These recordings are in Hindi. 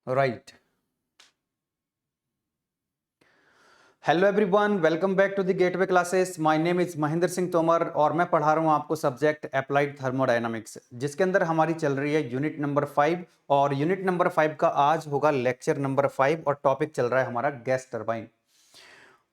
Right. Hello everyone, welcome back to the gateway classes. My name is Mahendra Singh Tomar और मैं पढ़ा रहा हूँ आपको सब्जेक्ट अप्लाइड थर्मोडायनामिक्स, जिसके अंदर हमारी चल रही है यूनिट नंबर 5। और यूनिट नंबर 5 का आज होगा लेक्चर नंबर 5 और टॉपिक चल रहा है हमारा गैस टरबाइन।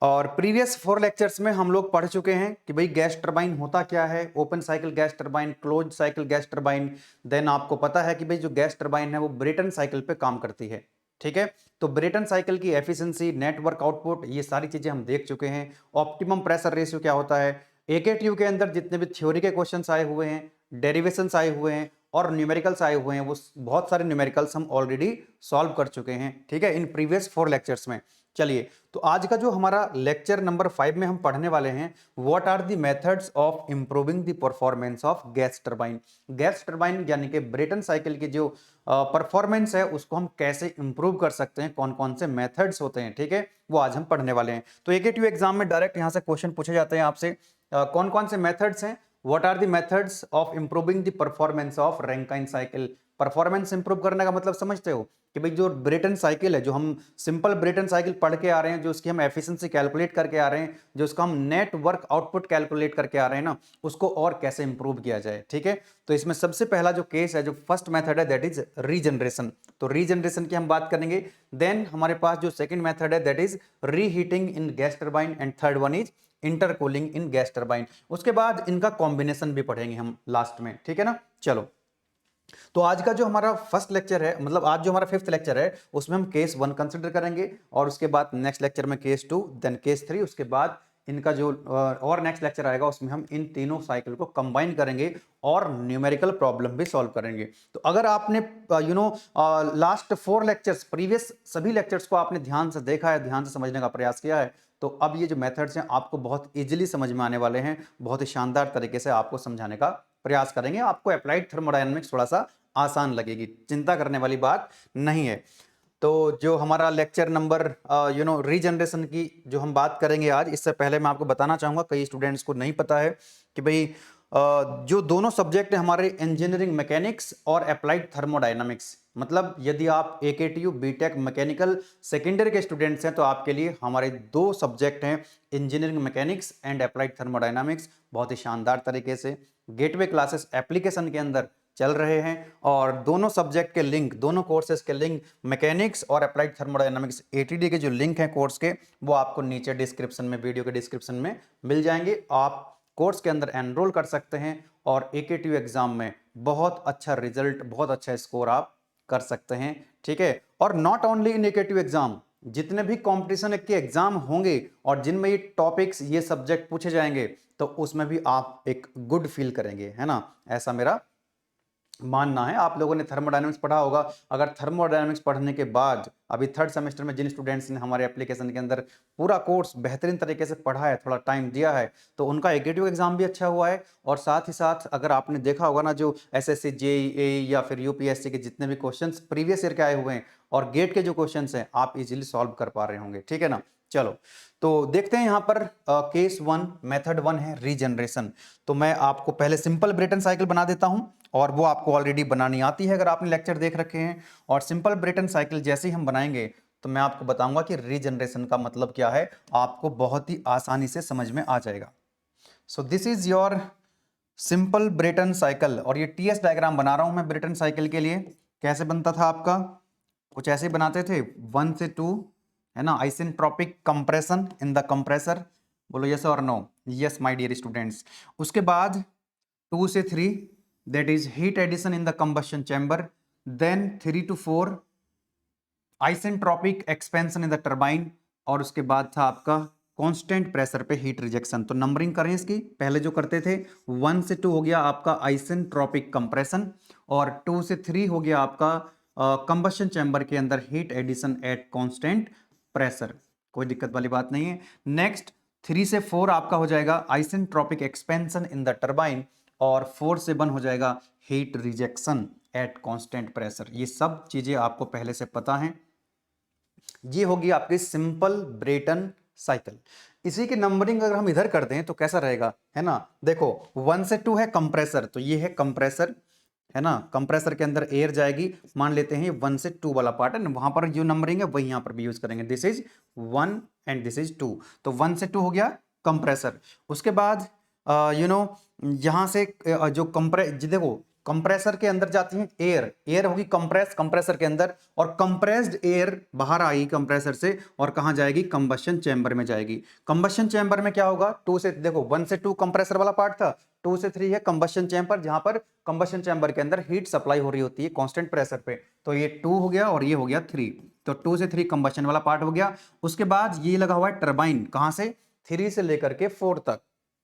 और प्रीवियस 4 लेक्चर्स में हम लोग पढ़ चुके हैं कि भाई गैस टरबाइन होता क्या है, open cycle gas turbine, close cycle gas turbine. Then आपको पता है कि भाई जो गैस टरबाइन है वो ब्रेटन साइकिल पे काम करती है। ठीक है, तो ब्रेटन साइकिल की एफिशिएंसी, नेटवर्क आउटपुट, ये सारी चीजें हम देख चुके हैं। ऑप्टिमम प्रेशर रेशियो क्या होता है, एकेटीयू के अंदर जितने भी थ्योरी के क्वेश्चंस आए हुए हैं, डेरिवेशंस आए हुए हैं और न्यूमेरिकल्स आए हुए हैं, वो बहुत सारे न्यूमेरिकल्स हम ऑलरेडी सॉल्व कर चुके हैं। ठीक है, इन प्रीवियस 4 लेक्चर्स में। चलिए, तो आज का जो हमारा लेक्चर नंबर 5 में हम पढ़ने वाले हैं, what are the methods of improving the performance of gas turbine. Gas turbine यानी कि ब्रेटन साइकिल की जो परफॉर्मेंस है उसको हम कैसे इंप्रूव कर सकते हैं, कौन कौन से मेथड्स होते हैं। ठीक है, वो आज हम पढ़ने वाले हैं। तो एकेटीयू एग्जाम में डायरेक्ट यहां से क्वेश्चन पूछे जाते हैं आपसे, कौन कौन से मेथड्स हैं, what are the methods of improving the performance of Rankine cycle. Performance improve करने का मतलब समझते हो कि भाई जो ब्रेटन साइकिल है, जो हम सिंपल ब्रेटन साइकिल पढ़ के आ रहे हैं, जो उसकी हम एफिशिएंसी कैलकुलेट करके आ रहे हैं, जो उसका हम नेट वर्क आउटपुट कैलकुलेट करके आ रहे हैं ना, उसको और कैसे इंप्रूव किया जाए। ठीक है, तो इसमें सबसे पहला जो केस है, जो फर्स्ट मेथड है, दैट इज रीजनरेशन। तो रीजनरेशन की हम बात करेंगे। देन हमारे पास जो सेकंड मेथड है, that is reheating in gas turbine and third one is intercooling in gas turbine. उसके बाद इनका कॉम्बिनेशन भी पढ़ेंगे हम लास्ट में। ठीक है ना, चलो। तो आज का जो हमारा फर्स्ट लेक्चर है, मतलब आज जो हमारा फिफ्थ लेक्चर है, उसमें हम केस 1 कंसिडर करेंगे और उसके बाद नेक्स्ट लेक्चर में केस 2, देन केस 3, उसके बाद इनका जो और नेक्स्ट लेक्चर आएगा उसमें हम इन तीनों साइकिल को कंबाइन करेंगे और न्यूमेरिकल प्रॉब्लम भी सॉल्व करेंगे। तो अगर आपने लास्ट 4 लेक्चर्स, प्रीवियस सभी लेक्चर्स को आपने ध्यान से देखा है, ध्यान से समझने का प्रयास किया है, तो अब ये जो मेथड्स हैं आपको बहुत इजीली समझ में आने वाले हैं। बहुत ही शानदार तरीके से आपको समझाने का प्रयास करेंगे। आपको अप्लाइड थर्मोडायनामिक्स थोड़ा सा आसान लगेगी, चिंता करने वाली बात नहीं है। तो जो हमारा लेक्चर नंबर रीजनरेशन की जो हम बात करेंगे आज, इससे पहले मैं आपको बताना चाहूंगा, कई स्टूडेंट्स को नहीं पता है कि भाई जो दोनों सब्जेक्ट है हमारे, इंजीनियरिंग मैकेनिक्स और अप्लाइड थर्मोडायनामिक्स, मतलब यदि आप AKTU BTech mechanical second year के स्टूडेंट्स हैं तो आपके लिए हमारे दो सब्जेक्ट हैं, engineering mechanics and applied thermodynamics, बहुत ही शानदार तरीके से गेटवे क्लासेस एप्लीकेशन के अंदर चल रहे हैं। और दोनों सब्जेक्ट के लिंक, दोनों कोर्सेज के लिंक, मैकेनिक्स और अप्लाइड थर्मोडायनामिक्स एटीडी के जो लिंक हैं कोर्स के, वो आपको नीचे डिस्क्रिप्शन में, वीडियो के डिस्क्रिप्शन में मिल जाएंगे। आप कोर्स के अंदर एनरोल कर सकते हैं और एकेटीयू एग्जाम में बहुत अच्छा रिजल्ट, बहुत अच्छा स्कोर आप कर सकते हैं। ठीक है, और not only in AKTU exam, जितने भी कंपटीशन के एग्जाम होंगे और जिनमें ये टॉपिक्स, ये सब्जेक्ट पूछे जाएंगे, तो उसमें भी आप एक गुड फील करेंगे, है ना, ऐसा मेरा मानना है। आप लोगों ने थर्मोडायनामिक्स पढ़ा होगा, अगर थर्मोडायनामिक्स पढ़ने के बाद अभी थर्ड सेमेस्टर में जिन स्टूडेंट्स ने हमारे एप्लीकेशन के अंदर पूरा कोर्स बेहतरीन तरीके से पढ़ा है, थोड़ा टाइम दिया है, तो उनका एकेटीयू एग्जाम भी अच्छा हुआ है। और साथ ही साथ अगर आपने देखा होगा ना, जो एसएससी, जेईई या फिर यूपीएससी के जितने भी क्वेश्चंस प्रीवियस ईयर के आए हुए हैं और गेट के जो क्वेश्चंस हैं, आप इजीली सॉल्व कर पा रहे होंगे। ठीक है ना, चलो। तो देखते हैं यहाँ पर केस 1, मेथड 1 है रीजनरेशन। तो मैं आपको पहले सिंपल ब्रेटन साइकिल बना देता हूं, और वो आपको ऑलरेडी बनानी आती है अगर आपने लेक्चर देख रखे हैं। और सिंपल ब्रेटन साइकिल जैसे ही हम बनाएंगे तो मैं आपको बताऊंगा कि रीजनरेशन का मतलब क्या है, आपको बहुत ही आसानी से समझ में आ जाएगा। So this is your simple Brayton cycle, और ये टीएस डायग्राम बना रहा हूं मैं ब्रेटन साइकिल के लिए। कैसे बनता था आपका, कुछ ऐसे बनाते थे, 1 से 2, है ना, isentropic compression in the compressor. बोलो यस और no. Yes my dear students. उसके बाद 2 से 3, that is heat addition in the combustion chamber, then 3 to 4 isentropic expansion in the turbine, और उसके बाद था आपका कांस्टेंट प्रेशर पे हीट रिजेक्शन। तो नंबरिंग करें इसकी, पहले जो करते थे 1 से 2 हो गया आपका आइसेंट्रोपिक कंप्रेशन, और 2 से 3 हो गया आपका कंबशन चैम्बर के अंदर heat addition at constant pressure. कोई दिक्कत वाली बात नहीं है। नेक्स्ट 3 से 4 आपका हो जाएगा isentropic expansion in the turbine, और 4 से 1 हो जाएगा heat rejection eight constant pressure. ये सब चीजें आपको पहले से पता हैं। ये होगी आपकी सिंपल ब्रेटन साइकिल। इसी की नंबरिंग अगर हम इधर कर दें तो कैसा रहेगा, है ना, देखो 1 से 2 है कंप्रेसर, तो ये है कंप्रेसर, है ना, कंप्रेसर के अंदर एयर जाएगी, मान लेते हैं 1 से 2 वाला पार्ट है, वहां पर जो नंबरिंग है वही यहां पर भी यूज करेंगे, this is 1 and this is 2, तो 1 से 2 हो गया कंप्रेसर। उसके बाद यहां से जो देखो कंप्रेसर के अंदर जाती है एयर, एयर होगी कंप्रेसर के अंदर, और कंप्रेस्ड एयर बाहर आएगी कंप्रेसर से और कहां जाएगी, कंबशन चैम्बर में जाएगी। कंबशन चैम्बर में क्या होगा, 2 से देखो 1 से 2 कंप्रेसर वाला पार्ट था, 2 से 3 है कंबशन चैम्बर, जहां पर कंबशन चैम्बर के अंदर हीट सप्लाई हो रही होती है कांस्टेंट प्रेशर पे, तो ये 2 हो गया और ये हो गया 3, तो 2 से 3 कंबशन वाला पार्ट हो गया। उसके बाद ये लगा हुआ है टरबाइन, कहां से, 3 से लेकर के 4 तक,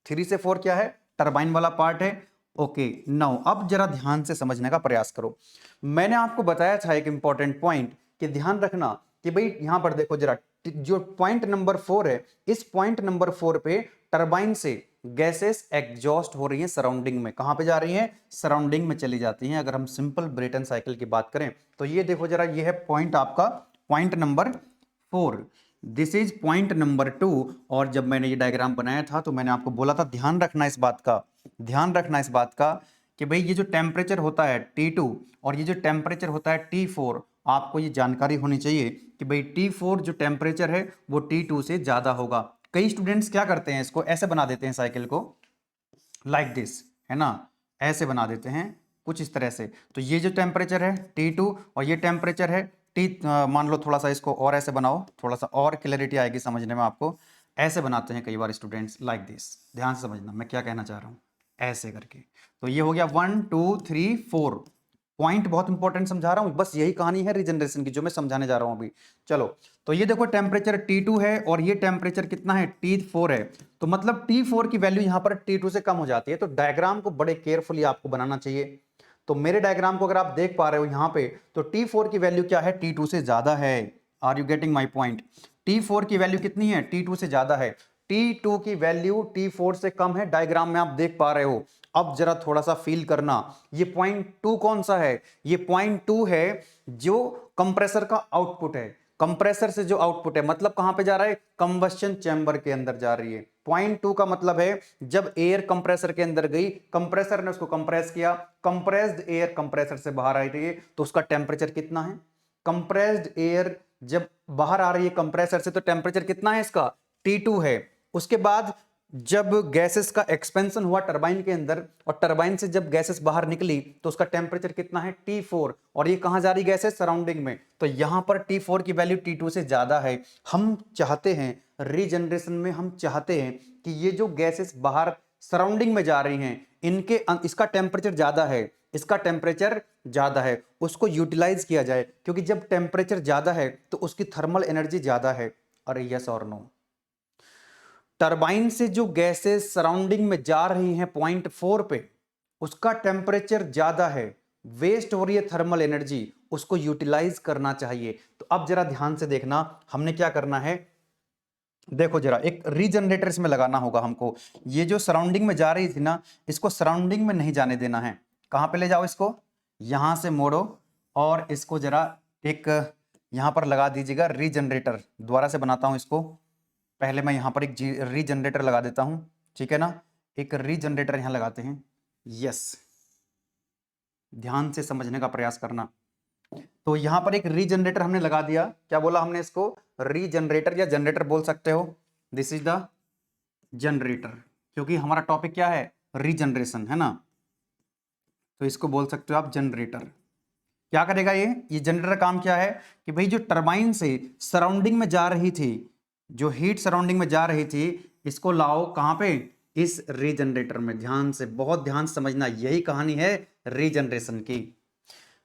3 से 4 क्या है, टरबाइन वाला पार्ट है। ओके नाउ अब जरा ध्यान से समझने का प्रयास करो। मैंने आपको बताया था एक इंपॉर्टेंट पॉइंट कि ध्यान रखना कि भाई यहां पर देखो जरा, जो पॉइंट नंबर 4 है, इस पॉइंट नंबर 4 पे टरबाइन से गैसेस एग्जॉस्ट हो रही हैं सराउंडिंग में, कहां पे जा रही हैं, सराउंडिंग में चली जाती हैं। अगर हम सिंपल ब्रेटन साइकिल की बात करें तो ये देखो जरा, ये है पॉइंट आपका point number 4, this is point number 2। और जब मैंने ये डायग्राम बनाया था तो मैंने आपको बोला था ध्यान रखना इस बात का, ध्यान रखना इस बात का कि भाई ये जो टेम्परेचर होता है T2 और ये जो टेम्परेचर होता है T4, आपको ये जानकारी होनी चाहिए कि भाई T4 जो टेम्परेचर है वो T2 से ज्यादा होगा। कई स्टूडेंट्स क्या करते हैं, इसको ऐसे बना देते हैं साइकिल को, लाइक दिस, है ना, ऐसे बना देते हैं कुछ इस तरह से। तो ये जो टेम्परेचर है T2 और ये टेम्परेचर है मान लो थोड़ा सा इसको और ऐसे बनाओ, थोड़ा सा और क्लैरिटी आएगी समझने में आपको। ऐसे बनाते हैं कई बार स्टूडेंट्स, लाइक दिस, ध्यान से समझना मैं क्या कहना चाह रहा हूँ, ऐसे करके। तो ये हो गया 1 2 3 4, पॉइंट बहुत इंपॉर्टेंट समझा रहा हूं, बस यही कहानी है रीजनरेशन की जो मैं समझाने जा रहा हूं अभी। चलो, तो ये देखो टेम्परेचर T2 है और ये टेम्परेचर कितना है, T4 है, तो मतलब T4 की वैल्यू यहां पर T2 से कम हो जाती है। तो डायग्राम को बड़े केयरफुली आपको बनाना चाहिए। तो मेरे डायग्राम को अगर आप देख पा रहे हो यहां पे, तो T4 की वैल्यू क्या है, T2 से ज्यादा है। Are you getting my point, T4 की वैल्यू कितनी है, T2 से ज्यादा है, T2 की वैल्यू T4 से कम है, डायग्राम में आप देख पा रहे हो। अब जरा थोड़ा सा फील करना, ये पॉइंट 2 कौन सा है, ये पॉइंट 2 है जो कंप्रेसर का आउटपुट है, कंप्रेसर से जो आउटपुट है, मतलब कहां पे जा रहा है, कंबशन चैम्बर के अंदर जा रही है। पॉइंट 2 का मतलब है जब एयर कंप्रेसर के अंदर गई, कंप्रेसर ने उसको कंप्रेस किया, कंप्रेस्ड एयर कंप्रेसर से बाहर आ रही है, तो उसका टेम्परेचर कितना है, कंप्रेस्ड एयर जब बाहर आ रही है कंप्रेसर से तो टेम्परेचर कितना है इसका, T2 है। उसके बाद जब गैसेस का एक्सपेंशन हुआ टरबाइन के अंदर और टरबाइन से जब गैसेस बाहर निकली तो उसका टेम्परेचर कितना है, T4, और ये कहां जा रही गैस है, सराउंडिंग में, तो यहां पर T4 की वैल्यू T2 से ज्यादा है। हम चाहते हैं रीजनरेशन में, हम चाहते हैं कि ये जो गैसेस बाहर सराउंडिंग में जा रही हैं इनके इसका टेम्परेचर ज्यादा है, इसका टेम्परेचर ज्यादा है, उसको यूटिलाइज किया जाए, क्योंकि जब टेम्परेचर ज्यादा है तो उसकी थर्मल एनर्जी ज्यादा है। अरे यस और नो, टरबाइन से जो गैसेस सराउंडिंग में जा रही हैं पॉइंट 4 पे, उसका टेम्परेचर ज्यादा है, वेस्ट हो रही है थर्मल एनर्जी, उसको यूटिलाइज करना चाहिए। तो अब जरा ध्यान से देखना, हमने क्या करना है, देखो जरा एक रीजनरेटर इसमें लगाना होगा हमको। ये जो सराउंडिंग में जा रही थी ना, इसको सराउंडिंग में नहीं जाने देना है, कहां पे ले जाओ इसको, यहां से मोड़ो और इसको जरा एक यहां पर लगा दीजिएगा रीजनरेटर। दोबारा से बनाता हूं इसको, पहले मैं यहां पर एक रीजनरेटर लगा देता हूं, ठीक है ना, एक रीजनरेटर यहां लगाते हैं। यस, ध्यान से समझने का प्रयास करना। तो यहां पर एक रीजनरेटर हमने लगा दिया, क्या बोला हमने इसको, रीजनरेटर या जनरेटर बोल सकते हो, दिस इज द जनरेटर, क्योंकि हमारा टॉपिक क्या है, रीजनरेशन, है ना, तो इसको बोल सकते हो आप जनरेटर। क्या करेगा ये जनरेटर काम क्या है कि भाई जो टरबाइन से सराउंडिंग में जा रही थी, जो हीट सराउंडिंग में जा रही थी, इसको लाओ कहां पे, इस रीजनरेटर में। ध्यान से, बहुत ध्यान से समझना, यही कहानी है रीजनरेशन की।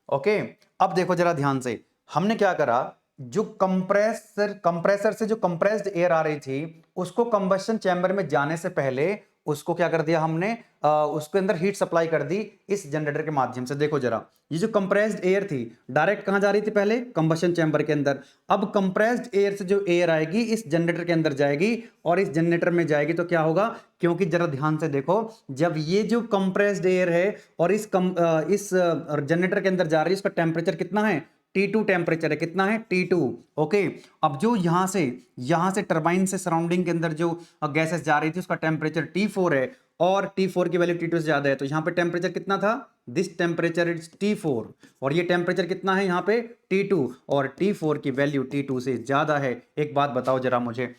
ओके, अब देखो जरा ध्यान से, हमने क्या करा, जो कंप्रेसर से जो कंप्रेस्ड एयर आ रही थी उसको कंबशन चैम्बर में जाने से पहले उसको क्या कर दिया हमने, उसके अंदर हीट सप्लाई कर दी इस जनरेटर के माध्यम से। देखो जरा, ये जो कंप्रेस्ड एयर थी डायरेक्ट कहां जा रही थी, पहले कंबशन चैम्बर के अंदर। अब कंप्रेस्ड एयर से जो एयर आएगी इस जनरेटर के अंदर जाएगी और इस जनरेटर में जाएगी तो क्या होगा, क्योंकि जरा ध्यान से देखो, जब ये जो कंप्रेस्ड एयर है और इस जनरेटर के अंदर जा रही है, इसका टेम्परेचर कितना है, T2 टेम्परेचर है, कितना है, T2। ओके, अब जो यहां से टरबाइन से सराउंडिंग के अंदर जो गैसेस जा रही थी उसका टेम्परेचर T4 है, और T4 की वैल्यू T2 से ज्यादा है, तो यहाँ पे टेम्परेचर कितना था, दिस टेम्परेचर इज T4, और ये टेम्परेचर कितना है यहाँ पे T2, और T4 की वैल्यू T2 से ज्यादा है। एक बात बताओ जरा मुझे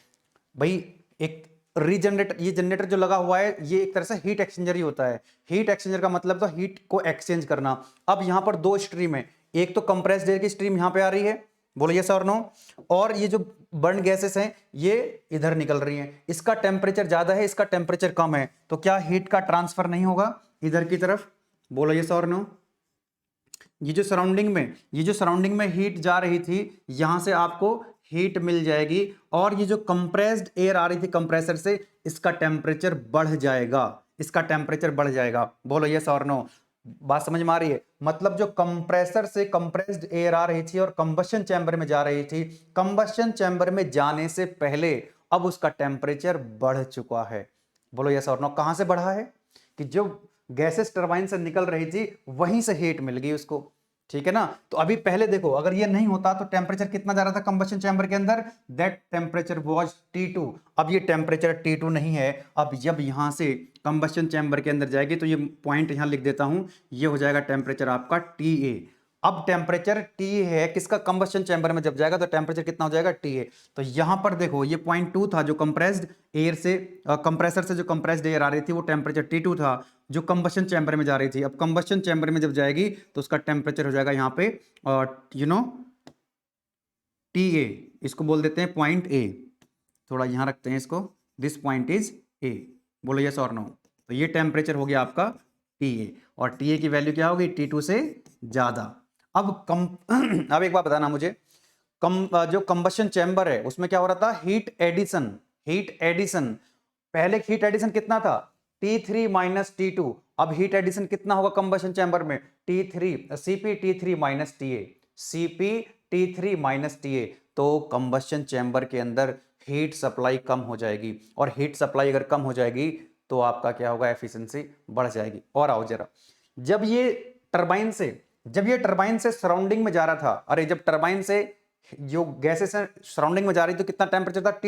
भाई, एक रीजनरेटर, ये जनरेटर जो लगा हुआ है ये एक तरह से हीट एक्सचेंजर ही होता है। हीट एक्सचेंजर का मतलब तो हीट को एक्सचेंज करना। अब यहां पर दो स्ट्रीम है, एक तो कंप्रेस्ड एयर की स्ट्रीम यहां पे आ रही है, बोलो यस और नो, और ये जो बर्न गैसेस हैं ये इधर निकल रही हैं। इसका टेम्परेचर ज्यादा है, इसका टेम्परेचर कम है, तो क्या हीट का ट्रांसफर नहीं होगा इधर की तरफ, बोलो यस और नो। ये जो सराउंडिंग में हीट जा रही थी, यहां से आपको हीट मिल जाएगी, और ये जो कंप्रेस्ड एयर आ रही थी कंप्रेसर से, इसका टेम्परेचर बढ़ जाएगा, इसका टेम्परेचर बढ़ जाएगा। बोलो यस और नो, बात समझ में आ रही है? मतलब जो कंप्रेसर से कंप्रेस्ड एयर आ रही थी और कंबशन चैम्बर में जा रही थी, कंबशन चैम्बर में जाने से पहले अब उसका टेम्परेचर बढ़ चुका है। बोलो यस और नो। कहां से बढ़ा है? कि जो गैसेस टरबाइन से निकल रही थी वहीं से हीट मिल गई उसको, ठीक है ना। तो अभी पहले देखो, अगर ये नहीं होता तो टेम्परेचर कितना जा रहा था कंबशन चैम्बर के अंदर, दैट टेम्परेचर वाज T2। अब ये टेम्परेचर T2 नहीं है। अब जब यहां से कंबशन चैम्बर के अंदर जाएगी तो ये पॉइंट यहां लिख देता हूं, ये हो जाएगा टेम्परेचर आपका TA। अब टेम्परेचर T है किसका, कंबशन चैम्बर में जब जाएगा तो टेम्परेचर कितना हो जाएगा, TA। तो यहां पर देखो ये पॉइंट 2 था, जो कंप्रेस्ड एयर से कंप्रेसर से जो कंप्रेस्ड एयर आ रही थी वो टेम्परेचर T2 था, जो कंबशन चैम्बर में जा रही थी। अब कंबशन चैम्बर में जब जाएगी तो उसका टेम्परेचर हो जाएगा यहाँ पे TA, इसको बोल देते हैं पॉइंट A, थोड़ा यहाँ रखते हैं इसको, दिस पॉइंट इज A। बोलो यस और नो। तो ये टेम्परेचर हो गया आपका TA, और TA की वैल्यू क्या होगी, T2 से ज्यादा। अब अब एक बात बताना मुझे, जो कंबशन चैम्बर है उसमें क्या हो रहा था, हीट एडिशन। पहले हीट एडिशन कितना था, T3 माइनस T2। अब हीट एडिशन कितना होगा कंबशन चैम्बर में, CP T3 minus TA, CP T3 minus TA। तो कंबशन चैम्बर के अंदर हीट सप्लाई कम हो जाएगी, और हीट सप्लाई अगर कम हो जाएगी तो आपका क्या होगा, एफिशिएंसी बढ़ जाएगी। और आओ जरा, जब ये टरबाइन से सराउंडिंग में जा रहा था, अरे जब टरबाइन से जो गैसेस है सराउंडिंग में जा रही तो कितना टेम्परेचर था,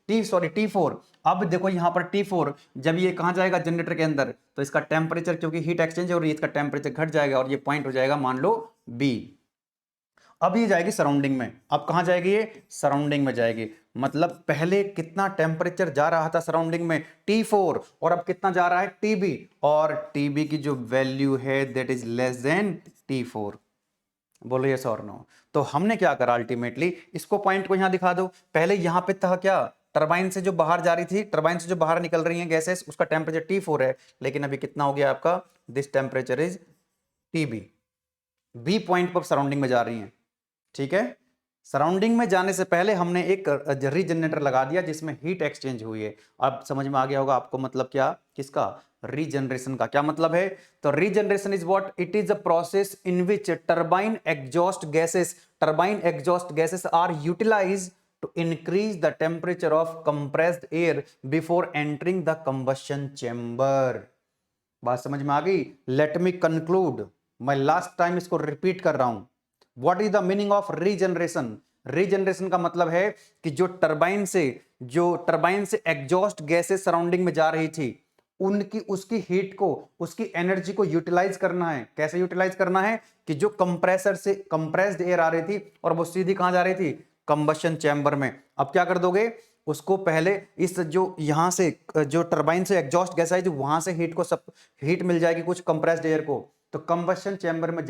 T4। अब देखो यहां पर T4 जब ये कहां जाएगा, जनरेटर के अंदर, तो इसका टेम्परेचर, क्योंकि हीट एक्सचेंज हो रही है, इसका टेम्परेचर घट जाएगा और ये पॉइंट हो जाएगा मान लो B। अब ये जाएगी सराउंडिंग में। अब कहां जाएगी, ये सराउंडिंग में जाएगी। मतलब पहले कितना टेम्परेचर जा रहा था सराउंडिंग में, T4, और अब कितना जा रहा है, TB, और TB की जो वैल्यू है that is less than T4। बोलो यस और नो। तो हमने क्या करा, अल्टीमेटली इसको पॉइंट को यहां दिखा दो। पहले यहां पे था क्या, टरबाइन से जो बाहर जा रही थी, टरबाइन से जो बाहर निकल रही हैं गैसेस, उसका टेम्परेचर T4 है, लेकिन अभी कितना हो गया आपका, this temperature is TB। B point पर सराउंडिंग में जा रही हैं, ठीक है। सराउंडिंग में जाने से पहले हमने एक रीजनरेटर लगा दिया जिसमें हीट एक्सचेंज हुई है। अब समझ में आ गया होगा आपको, मतलब क्या, किसका, रीजनरेशन का क्या मतलब है। तो regeneration is what, it is a process in which turbine exhaust gases are utilised to increase the temperature of compressed air before entering the combustion chamber। बात समझ में आ गई? लेट मी कंक्लूड, मैं लास्ट टाइम इसको रिपीट कर रहा हूं। What is the meaning of regeneration? Regeneration का मतलब है कि जो टरबाइन से एग्जॉस्ट गैसेस सराउंडिंग में जा रही थी, उसकी हीट को, उसकी एनर्जी को यूटिलाइज करना है। कैसे यूटिलाइज करना है, कि जो कंप्रेसर से कंप्रेस्ड एयर आ रही थी और वो सीधी कहां जा रही थी, कंबशन चैम्बर में। अब क्या कर दोगे, उसको पहले इस जो यहां से जो टरबाइन से एग्जॉस्ट गैस आई थी वहां से हीट मिल जाएगी कुछ कंप्रेस्ड एयर को। तो कंबशन चैम्बर में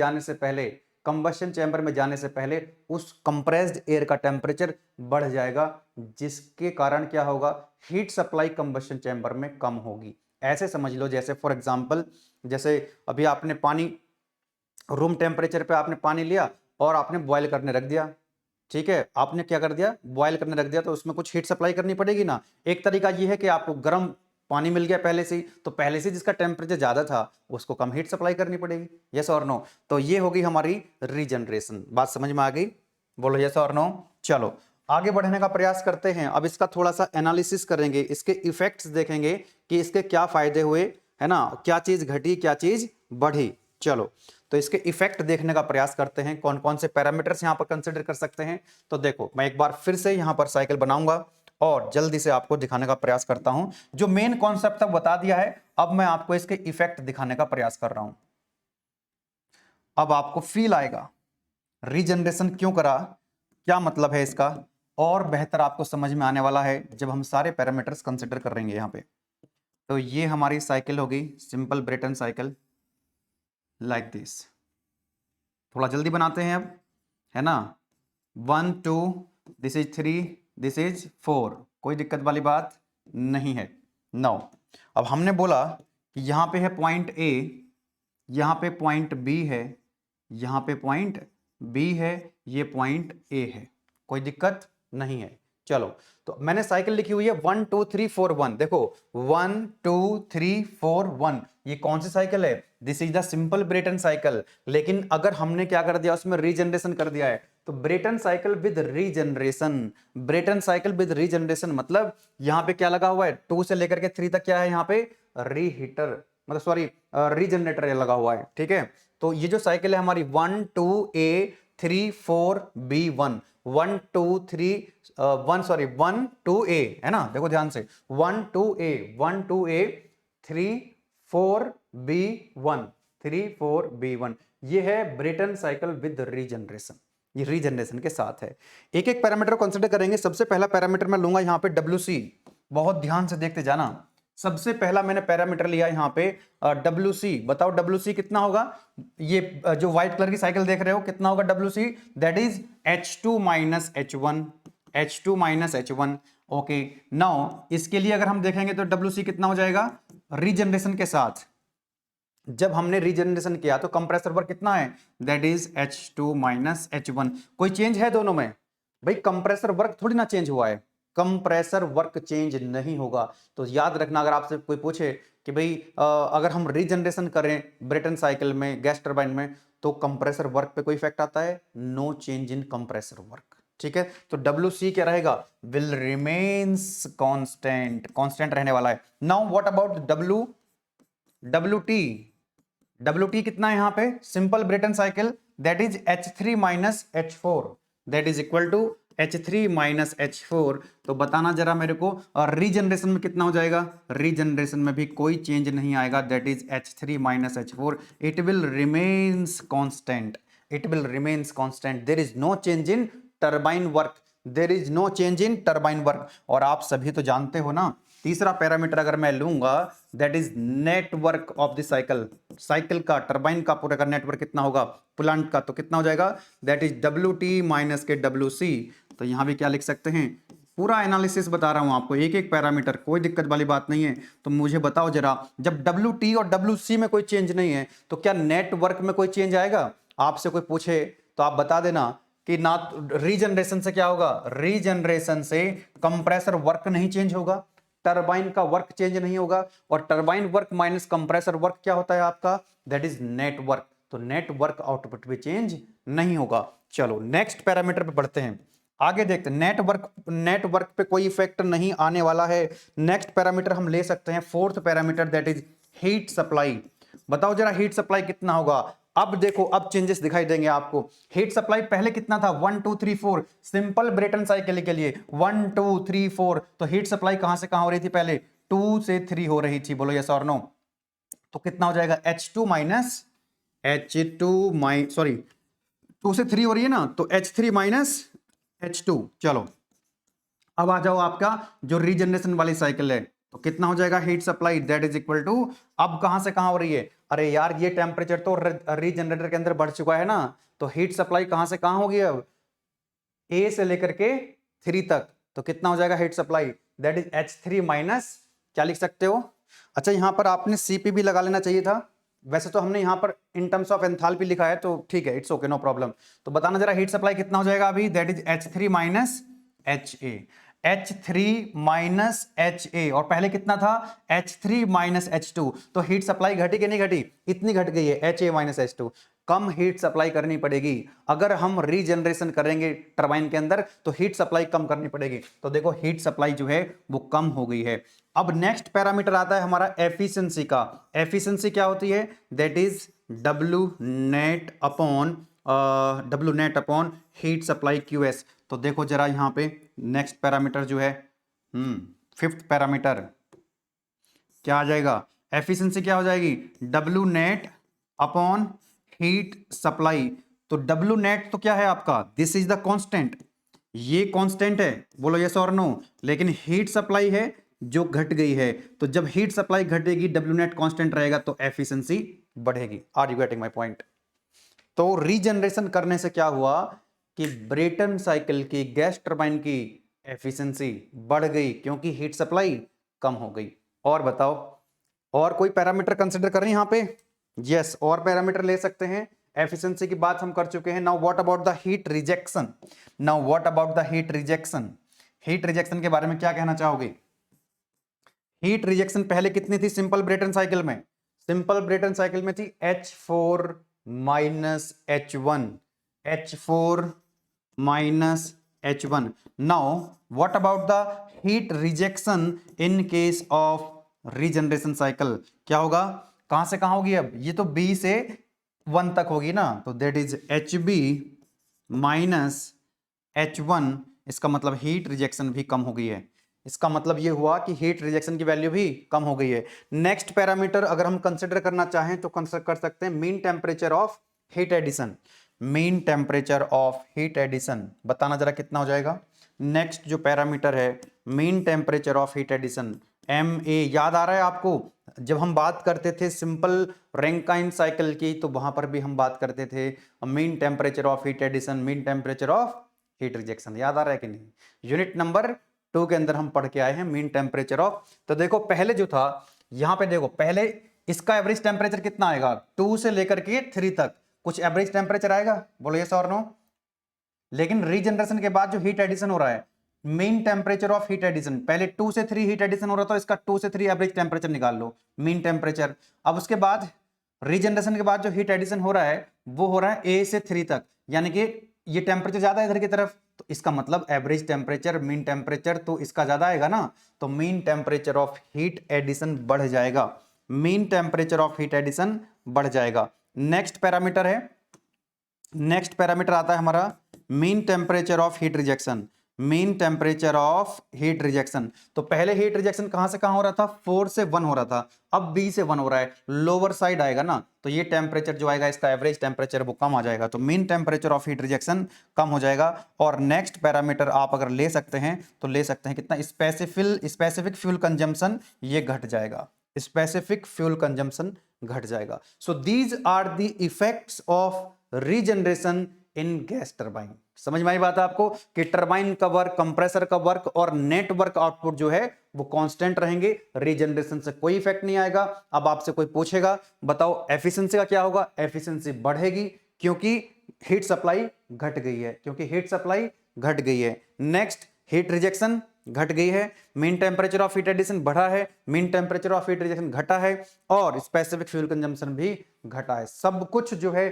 जाने से पहले उस कंप्रेस्ड एयर का टेम्परेचर बढ़ जाएगा, जिसके कारण क्या होगा, हीट सप्लाई कंबशन चैम्बर में कम होगी। ऐसे समझ लो, जैसे फॉर एग्जांपल, जैसे अभी आपने पानी, रूम टेम्परेचर पे आपने पानी लिया और आपने बॉयल करने रख दिया, ठीक है, आपने क्या कर दिया, बॉयल करने रख दिया, तो उसमें कुछ हीट सप्लाई करनी पड़ेगी ना। एक तरीका ये है कि आपको गर्म पानी मिल गया पहले से ही, तो पहले से जिसका टेम्परेचर ज्यादा था उसको कम हीट सप्लाई करनी पड़ेगी। यस और नो। तो ये होगी हमारी रीजनरेशन। बात समझ में आ गई? बोलो यस और नो। चलो आगे बढ़ने का प्रयास करते हैं। अब इसका थोड़ा सा एनालिसिस करेंगे, इसके इफेक्ट्स देखेंगे कि इसके क्या फायदे हुए, है ना, क्या चीज घटी क्या चीज बढ़ी। चलो तो इसके इफेक्ट देखने का प्रयास करते हैं, कौन कौन से पैरामीटर्स यहां पर कंसीडर कर सकते हैं। तो देखो मैं एक बार फिर से यहां पर साइकिल बनाऊंगा और जल्दी से आपको दिखाने का प्रयास करता हूं। जो मेन कॉन्सेप्ट तक बता दिया है, अब मैं आपको इसके इफेक्ट दिखाने का प्रयास कर रहा हूं। अब आपको फील आएगा रीजनरेशन क्यों करा, क्या मतलब है इसका, और बेहतर आपको समझ में आने वाला है जब हम सारे पैरामीटर्स कंसिडर करेंगे यहां पे। तो ये हमारी साइकिल होगी, simple Brayton cycle like this. थोड़ा जल्दी बनाते हैं अब, है ना। 1 2, दिस इज 3, दिस इज 4, कोई दिक्कत वाली बात नहीं है। नो, अब हमने बोला कि यहां पे है पॉइंट ए, यहां पे पॉइंट बी है, यहां पे पॉइंट बी है, ये पॉइंट ए है, कोई दिक्कत नहीं है। चलो, तो मैंने साइकिल लिखी हुई है 1 2 3 4 1। देखो 1 2 3 4 1, ये कौन सी साइकिल है? This is the simple Brayton cycle. लेकिन अगर हमने क्या कर दिया, उसमें रीजनरेशन कर दिया है, तो Brayton cycle with regeneration, Brayton cycle with regeneration मतलब यहां पे क्या लगा हुआ है, 2 से लेकर के 3 तक क्या है, यहां पे रीहीटर, मतलब सॉरी रीजनरेटर लगा हुआ है, ठीक है। तो ये जो साइकिल है हमारी 1 2 ए 3 4 बी 1, 1 2 3 1 सॉरी 1 2 ए, है ना, देखो ध्यान से 1 2 ए 1 2 ए 3 4 बी 1 3 4 बी 1, ये है ब्रेटन साइकिल विद रीजनरेशन, ये रीजनरेशन के साथ है। एक एक पैरामीटर को कंसीडर करेंगे। सबसे पहला पैरामीटर मैं लूंगा यहां पे WC, बहुत ध्यान से देखते जाना। सबसे पहला मैंने पैरामीटर लिया यहां पे WC। बताओ WC कितना होगा? ये जो व्हाइट कलर की साइकिल देख रहे हो, कितना होगा WC? That is H2 minus H1, H2 minus H1। Okay, now इसके लिए अगर हम देखेंगे तो WC कितना हो जाएगा रीजनरेशन के साथ। जब हमने रीजनरेशन किया तो कंप्रेसर वर्क कितना है? That is H2 minus H1। कोई चेंज है दोनों में? भाई कंप्रेसर वर्क थोड़ी ना चेंज हुआ है, कंप्रेसर वर्क चेंज नहीं होगा। तो याद रखना, अगर आपसे कोई पूछे कि भाई अगर हम रीजनरेशन करें ब्रेटन साइकिल में, गैस टरबाइन में, तो कंप्रेसर वर्क पे कोई इफेक्ट आता है? No change in compressor work, ठीक है। तो WC क्या रहेगा? विल रिमेन्स कांस्टेंट, कांस्टेंट रहने वाला है। Now what about WT? WT कितना है यहां पे? Simple Brayton cycle, that is H3 minus H4, that is equal to H3 minus H4। तो बताना जरा मेरे को, और रीजनरेशन में कितना हो जाएगा? रीजनरेशन में भी कोई चेंज नहीं आएगा, that is H3 minus H4, it will remains constant, it will remains constant, there is no change in turbine work, there is no change in turbine work. और आप सभी तो जानते हो ना, तीसरा पैरामीटर अगर मैं लूंगा, that is network of the cycle, cycle का, टरबाइन का पूरा का नेटवर्क कितना होगा प्लांट का, तो कितना हो जाएगा? दैट इज WT माइनस के WC। तो यहां भी क्या लिख सकते हैं? पूरा एनालिसिस बता रहा हूं आपको, एक एक पैरामीटर, कोई दिक्कत वाली बात नहीं है। तो मुझे बताओ जरा, जब WT और WC में कोई चेंज नहीं है, तो क्या नेटवर्क में कोई चेंज आएगा? आपसे कोई पूछे तो आप बता देना कि ना, रीजनरेशन से क्या होगा? रीजनरेशन से कंप्रेसर वर्क नहीं चेंज होगा, टरबाइन का वर्क चेंज नहीं होगा, और turbine work minus compressor work क्या होता है आपका? That is network. तो नेटवर्क आउटपुट भी चेंज नहीं होगा। चलो नेक्स्ट पैरामीटर पे बढ़ते हैं, आगे देखते हैं। नेटवर्क पे कोई इफेक्ट नहीं आने वाला है। नेक्स्ट पैरामीटर हम ले सकते हैं, fourth parameter, that is heat supply. बताओ जरा हीट सप्लाई कितना होगा? अब देखो, अब चेंजेस दिखाई देंगे आपको। हीट सप्लाई पहले कितना था? 1 2 3 4, सिंपल ब्रेटन साइकिल के लिए 1 2 3 4। तो हीट सप्लाई कहां से कहां हो रही थी पहले? 2 से 3 हो रही थी, बोलो यस और नो। तो कितना हो जाएगा? H2 माइनस H2 सॉरी 2 से 3 हो रही है ना, तो H3 माइनस H2। चलो अब आ जाओ, आपका जो रीजनरेशन वाली साइकिल है, तो कितना हो जाएगा heat supply? That is equal to, अब कहां से कहां हो रही है? अरे यार ये टेम्परेचर तो रीजनरेटर के अंदर बढ़ चुका है ना, तो हीट सप्लाई कहां से कहां होगी अब? ए से लेकर के 3 तक। तो कितना हो जाएगा heat supply? That is H3 minus, क्या लिख सकते हो? अच्छा यहां पर आपने CP भी लगा लेना चाहिए था, वैसे तो हमने यहां पर इन टर्म्स ऑफ एंथैल्पी लिखा है, तो ठीक है, इट्स ओके, नो प्रॉब्लम। तो बताना जरा हीट सप्लाई कितना हो जाएगा अभी? That is H3 minus HA, H3 minus HA, और पहले कितना था? H3 minus H2। तो हीट सप्लाई घटी कि नहीं घटी? इतनी घट गई है, HA माइनस H2। कम हीट सप्लाई करनी पड़ेगी अगर हम रीजनरेशन करेंगे टरबाइन के अंदर, तो हीट सप्लाई कम करनी पड़ेगी। तो देखो हीट सप्लाई जो है वो कम हो गई है। अब नेक्स्ट पैरामीटर आता है हमारा एफिशिएंसी का। एफिशिएंसी क्या होती है? That is W net upon heat supply QS। तो देखो जरा यहाँ पे नेक्स्ट पैरामीटर जो है फिफ्थ पैरामीटर क्या आ जाएगा, एफिशिएंसी क्या हो जाएगी, W net upon heat supply. तो डब्ल्यू नेट तो क्या है आपका, दिस इज द कांस्टेंट, ये कांस्टेंट है, बोलो यस और नो। लेकिन हीट सप्लाई है जो घट गई है, तो जब हीट सप्लाई घटेगी डब्ल्यू नेट कांस्टेंट रहेगा तो एफिशिएंसी बढ़ेगी। Are you getting my point? तो रीजनरेशन करने से क्या हुआ कि ब्रेटन साइकिल की गैस टरबाइन की एफिशिएंसी बढ़ गई क्योंकि हीट सप्लाई कम हो गई। और बताओ, और कोई पैरामीटर कंसिडर करें यहां पे? यस, और पैरामीटर ले सकते हैं। एफिशिएंसी की बात हम कर चुके हैं। Now what about the heat rejection? Now what about the heat rejection? Heat rejection के बारे में क्या कहना चाहोगे? हीट रिजेक्शन पहले कितनी थी सिंपल ब्रेटन साइकिल में? सिंपल ब्रेटन साइकिल में थी H4 minus H1, H4 minus H1। Now what about the heat rejection in case of regeneration cycle? क्या होगा, कहां से कहां होगी? अब ये तो B से 1 तक होगी ना, तो that is HB minus H1। इसका मतलब हीट रिजेक्शन भी कम हो गई है। इसका मतलब ये हुआ कि हीट रिजेक्शन की वैल्यू भी कम हो गई है। नेक्स्ट पैरामीटर अगर हम कंसिडर करना चाहें तो कंसिडर कर सकते हैं mean temperature of heat addition. Mean temperature of heat addition बताना जरा कितना हो जाएगा। नेक्स्ट जो पैरामीटर है mean temperature of heat addition, MA, याद आ रहा है आपको? जब हम बात करते थे सिंपल रैंकाइन साइकिल की तो वहां पर भी हम बात करते थे mean temperature of heat addition, mean temperature of heat rejection. याद आ रहा है कि नहीं? यूनिट नंबर 2 के अंदर हम पढ़ के आए हैं मीन टेम्परेचर ऑफ। तो देखो पहले जो था, यहां पे देखो पहले इसका एवरेज टेम्परेचर कितना आएगा, 2 से लेकर के 3 तक कुछ एवरेज टेम्परेचर आएगा, बोलो यस और नो। लेकिन रीजनरेशन के बाद जो हीट एडिशन हो रहा है, mean temperature of heat addition, पहले 2 से 3 हीट एडिशन हो रहा था, इसका 2 से 3 एवरेज टेम्परेचर निकाल लो, मीन टेम्परेचर। अब उसके बाद रीजनरेशन के बाद जो हीट एडिशन हो रहा है वो हो रहा है A से 3 तक, यानी कि ये टेम्परेचर ज्यादा है इधर की तरफ, तो इसका मतलब एवरेज टेम्परेचर, मीन टेम्परेचर तो इसका ज्यादा आएगा ना, तो mean temperature of heat addition बढ़ जाएगा, mean temperature of heat addition बढ़ जाएगा। नेक्स्ट पैरामीटर है, नेक्स्ट पैरामीटर आता है हमारा mean temperature of heat rejection. Mean temperature of heat rejection, तो पहले हीट रिजेक्शन कहां से कहां हो रहा था, 4 से 1 हो रहा था, अब B से 1 हो रहा है, लोअर साइड आएगा ना, तो ये टेम्परेचर जो आएगा इसका एवरेज टेम्परेचर वो कम आ जाएगा, तो mean temperature of heat rejection कम हो जाएगा। और नेक्स्ट पैरामीटर आप अगर ले सकते हैं तो ले सकते हैं कितना, स्पेसिफिक फ्यूल कंजम्पशन, ये घट जाएगा, स्पेसिफिक फ्यूल कंजम्पशन घट जाएगा। So these are the effects of regeneration in gas turbine. समझ में आई बात आपको कि टरबाइन का वर्क, कंप्रेसर का वर्क और नेटवर्क आउटपुट जो है वो कांस्टेंट रहेंगे, रीजनरेशन से कोई इफेक्ट नहीं आएगा। अब आपसे कोई पूछेगा बताओ एफिशिएंसी का क्या होगा, एफिशिएंसी बढ़ेगी क्योंकि हीट सप्लाई घट गई है, क्योंकि हीट सप्लाई घट गई है। नेक्स्ट हीट रिजेक्शन घट गई है, mean temperature of heat addition बढ़ा है, mean temperature of heat rejection घटा है, और स्पेसिफिक फ्यूल कंजम्पशन भी घटा है। सब कुछ जो है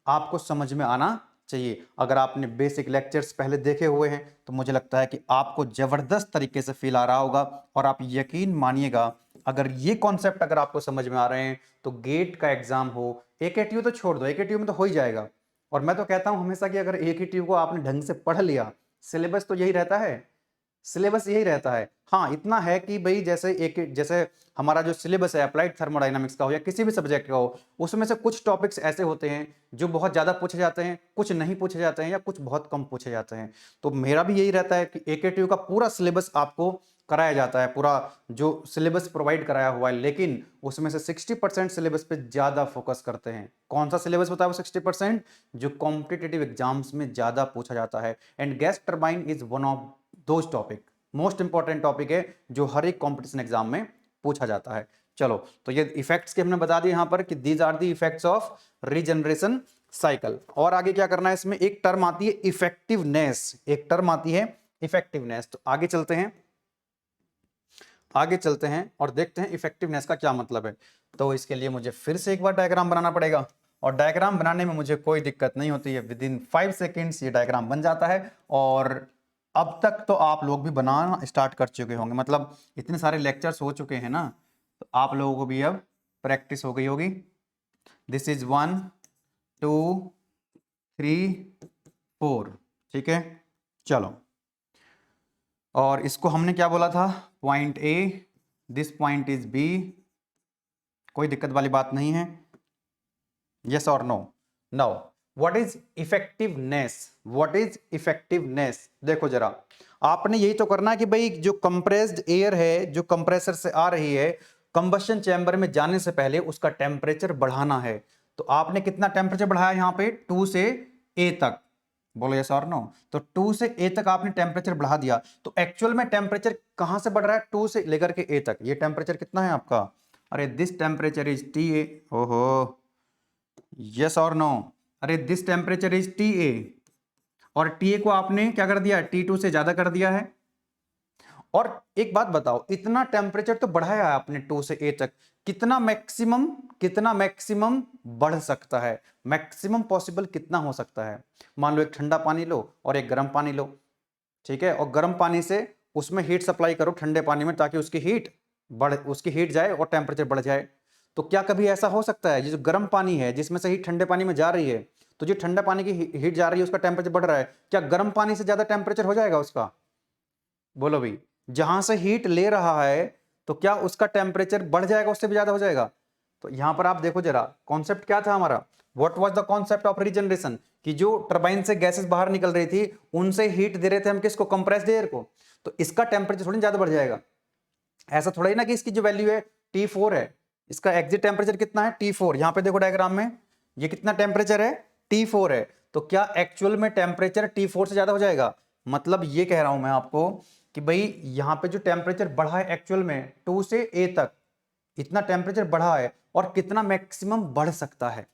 आपको समझ में आना चाहिए। अगर आपने बेसिक लेक्चर्स पहले देखे हुए हैं तो मुझे लगता है कि आपको जबरदस्त तरीके से फील आ रहा होगा, और आप यकीन मानिएगा अगर ये कॉन्सेप्ट अगर आपको समझ में आ रहे हैं तो गेट का एग्जाम हो, AKTU तो छोड़ दो, AKTU में तो हो ही जाएगा। और मैं तो कहता हूं हमेशा कि अगर AKTU को आपने ढंग से पढ़ लिया, सिलेबस तो यही रहता है, सिलेबस यही रहता है। हाँ इतना है कि भाई जैसे हमारा जो सिलेबस है अप्लाइड थर्मोडायनामिक्स का हो या किसी भी सब्जेक्ट का हो, उसमें से कुछ टॉपिक्स ऐसे होते हैं जो बहुत ज़्यादा पूछे जाते हैं, कुछ नहीं पूछे जाते हैं या कुछ बहुत कम पूछे जाते हैं। तो मेरा भी यही रहता है कि AKTU का पूरा सिलेबस आपको कराया जाता है, पूरा जो सिलेबस प्रोवाइड कराया हुआ है, लेकिन उसमें से 60% सिलेबस पे ज़्यादा फोकस करते हैं। कौन सा सिलेबस बताया वो 60%? जो कॉम्पिटिटिव एग्जाम्स में ज़्यादा पूछा जाता है। And gas turbine is one of those topic, most important topic है जो हर एक कॉम्पिटिशन एग्जाम में पूछा जाता है। चलो तो ये इफेक्ट्स के हमने बता दिए यहां पर कि these are the effects of regeneration cycle. और आगे क्या करना है, इसमें एक टर्म आती है इफेक्टिवनेस, एक टर्म आती है इफेक्टिवनेस। तो आगे चलते हैं, आगे चलते हैं और देखते हैं इफेक्टिवनेस का क्या मतलब है। तो इसके लिए मुझे फिर से एक बार डायग्राम बनाना पड़ेगा, और डायग्राम बनाने में मुझे कोई दिक्कत नहीं होती है, विद इन 5 सेकेंड्स ये डायग्राम बन जाता है। और अब तक तो आप लोग भी बनाना स्टार्ट कर चुके होंगे, मतलब इतने सारे लेक्चर्स हो चुके हैं ना, तो आप लोगों को भी अब प्रैक्टिस हो गई होगी। दिस इज 1 2 3 4, ठीक है। चलो और इसको हमने क्या बोला था, point A, this point is B, कोई दिक्कत वाली बात नहीं है, यस और no. Now what is effectiveness, what is effectiveness, देखो जरा, आपने यही तो करना है कि भाई जो कंप्रेस्ड एयर है, जो कंप्रेसर से आ रही है, कंबशन चैम्बर में जाने से पहले उसका टेम्परेचर बढ़ाना है। तो आपने कितना टेम्परेचर बढ़ाया यहाँ पे, 2 से ए तक, बोलो यस और नो। तो 2 से ए तक आपने टेम्परेचर बढ़ा दिया, तो एक्चुअल में टेम्परेचर कहां से बढ़ रहा है, 2 से लेकर के ए तक। ये टेम्परेचर कितना है आपका, अरे this temperature is T A, ओहो, यस और नो, अरे this temperature is T A, और टी ए को आपने क्या कर दिया, T2 से ज्यादा कर दिया है। और एक बात बताओ, इतना टेम्परेचर तो बढ़ाया है आपने 2 से ए तक, कितना मैक्सिमम बढ़ सकता है, मैक्सिमम पॉसिबल कितना हो सकता है। मान लो एक ठंडा पानी लो और एक गर्म पानी लो, ठीक है, और गर्म पानी से उसमें हीट सप्लाई करो ठंडे पानी में, ताकि उसकी हीट जाए और टेम्परेचर बढ़ जाए। तो क्या कभी ऐसा हो सकता है, ये जो गर्म पानी है जिसमें से हीट ठंडे पानी में जा रही है, तो जो ठंडा पानी की हीट जा रही है उसका टेम्परेचर बढ़ रहा है, क्या गर्म पानी से ज्यादा टेम्परेचर हो जाएगा उसका, बोलो भाई, जहां से हीट ले रहा है तो क्या उसका टेम्परेचर बढ़ जाएगा, उससे भी ज्यादा हो जाएगा। तो यहां पर आप देखो जरा, कॉन्सेप्ट क्या था हमारा, what was the concept of regeneration, कि जो टरबाइन से गैसेस बाहर निकल रही थी उनसे हीट दे रहे थे हम किसको, कंप्रेस्ड एयर को, तो इसका टेम्परेचर थोड़ी ज्यादा बढ़ जाएगा। ऐसा थोड़ा ही ना कि इसकी जो वैल्यू है T4 है, इसका एग्जिट टेम्परेचर कितना है, T4, यहां पे देखो डायग्राम में, ये कितना टेम्परेचर है, T4 है, तो क्या एक्चुअल में टेम्परेचर T4 से ज्यादा हो जाएगा। मतलब ये कह रहा हूं मैं आपको कि भाई यहां पे जो टेम्परेचर बढ़ा है एक्चुअल में 2 से ए तक, इतना टेम्परेचर बढ़ा है, और कितना मैक्सिमम बढ़ सकता है,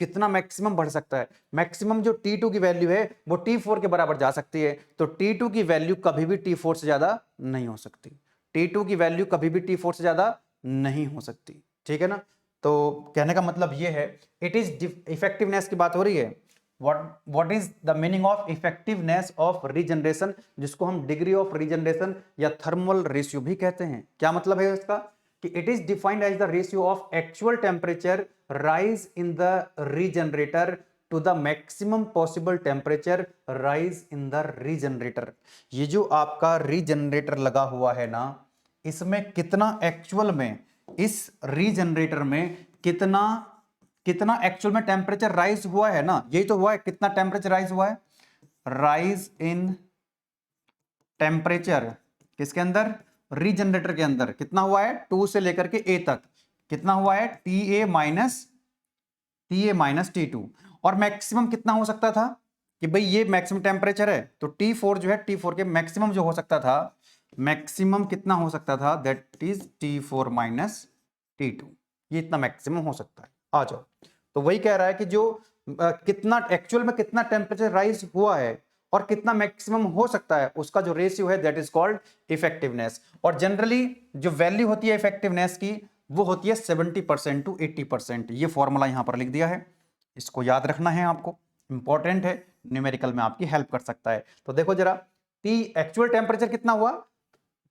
कितना मैक्सिमम बढ़ सकता है, मैक्सिमम जो T2 की वैल्यू है वो T4 के बराबर जा सकती है। तो T2 की वैल्यू कभी भी T4 से ज्यादा नहीं हो सकती, T2 की वैल्यू कभी भी T4 से ज्यादा नहीं हो सकती, ठीक है ना। तो कहने का मतलब ये है, इट इज इफेक्टिवनेस की बात हो रही है, what is the meaning of effectiveness of regeneration, जिसको हम डिग्री ऑफ रीजनरेशन या थर्मल रेशियो भी कहते हैं। क्या मतलब है इसका, कि it is defined as the ratio of actual temperature rise in the regenerator to the maximum possible temperature rise in the regenerator. ये जो आपका रीजनरेटर लगा हुआ है ना, इसमें कितना एक्चुअल में, इस रीजनरेटर में कितना कितना एक्चुअल में टेम्परेचर राइज हुआ है ना, यही तो हुआ है, कितना टेम्परेचर राइज हुआ है, राइज इन टेम्परेचर किसके अंदर, रीजनरेटर के अंदर कितना हुआ है, 2 से लेकर के ए तक कितना हुआ है, TA माइनस T2। और मैक्सिमम कितना हो सकता था, कि भाई ये मैक्सिमम टेम्परेचर है, तो T4 जो है, T4 के मैक्सिमम जो हो सकता था, मैक्सिमम कितना हो सकता था, that is T4 minus T2, ये इतना मैक्सिमम हो सकता है। आ जाओ, तो वही कह रहा है कि जो कितना एक्चुअल में कितना टेम्परेचर राइज हुआ है और कितना मैक्सिमम हो सकता है, उसका जो रेशियो है दैट इज कॉल्ड इफेक्टिवनेस। और जनरली जो वैल्यू होती है इफेक्टिवनेस की, वो होती है 70% टू 80%। ये फॉर्मूला यहां पर लिख दिया है, इसको याद रखना है आपको, इंपॉर्टेंट है, न्यूमेरिकल में आपकी हेल्प कर सकता है। तो देखो जरा, टी एक्चुअल टेम्परेचर कितना हुआ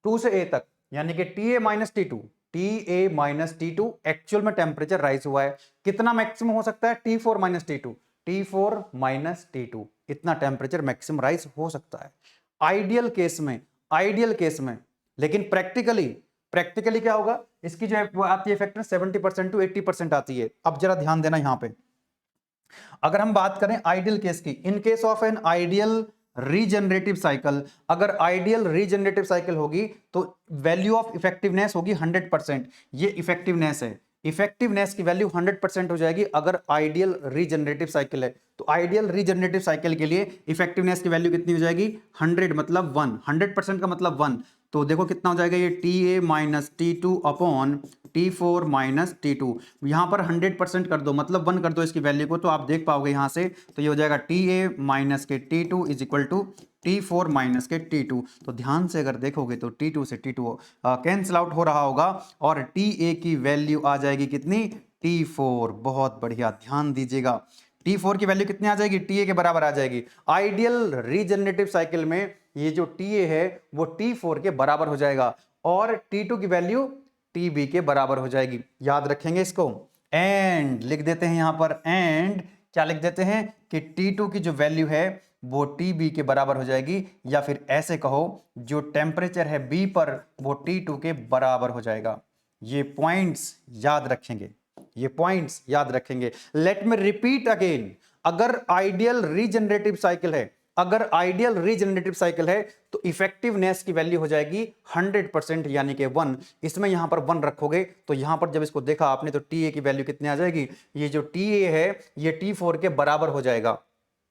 2 से ए तक, यानी कि TA माइनस T2 एक्चुअल में टेम्परेचर राइज हुआ है, कितना मैक्सिमम हो सकता है, T4 माइनस T2, इतना टेम्परेचर मैक्सिमम राइज हो सकता है आइडियल केस में। लेकिन प्रैक्टिकली क्या होगा, इसकी जो है आती है फैक्टर 70% टू 80% आती है। अब जरा ध्यान देना यहां पे, अगर हम बात करें आइडियल केस की, in case of an ideal regenerative cycle, अगर आइडियल रीजनरेटिव साइकिल होगी तो वैल्यू ऑफ इफेक्टिवनेस होगी 100%। ये इफेक्टिवनेस है, इफेक्टिवनेस की वैल्यू 100% हो जाएगी अगर आइडियल रीजनरेटिव साइकिल है। तो आइडियल रीजनरेटिव साइकिल के लिए इफेक्टिवनेस की वैल्यू कितनी हो जाएगी, 100 मतलब 1, 100% का मतलब 1। तो देखो कितना हो जाएगा, ये TA minus T2 upon T4 minus T2, यहां पर 100% कर दो, मतलब 1 कर दो इसकी वैल्यू को, तो आप देख पाओगे यहां से, तो ये हो जाएगा TA माइनस के T2 is equal to T4 minus के T2। तो ध्यान से अगर देखोगे तो T2 से T2 कैंसिल आउट हो रहा होगा, और TA की वैल्यू आ जाएगी कितनी, T4। बहुत बढ़िया, ध्यान दीजिएगा, T4 की वैल्यू कितनी आ जाएगी, TA के बराबर आ जाएगी। आइडियल रीजनरेटिव साइकिल में ये जो TA है वो T4 के बराबर हो जाएगा, और T2 की वैल्यू TB के बराबर हो जाएगी। याद रखेंगे इसको, एंड लिख देते हैं यहां पर, एंड क्या लिख देते हैं कि T2 की जो वैल्यू है वो Tb के बराबर हो जाएगी, या फिर ऐसे कहो जो टेम्परेचर है B पर वो T2 के बराबर हो जाएगा। ये पॉइंट्स याद रखेंगे, ये पॉइंट्स याद रखेंगे। लेट मी रिपीट अगेन, अगर आइडियल रीजनरेटिव साइकिल है, अगर आइडियल रीजनरेटिव साइकिल है तो इफेक्टिवनेस की वैल्यू हो जाएगी 100% यानी कि 1। इसमें यहां पर 1 रखोगे तो यहां पर जब इसको देखा आपने तो TA की वैल्यू कितनी आ जाएगी, ये जो TA है ये T4 के बराबर हो जाएगा,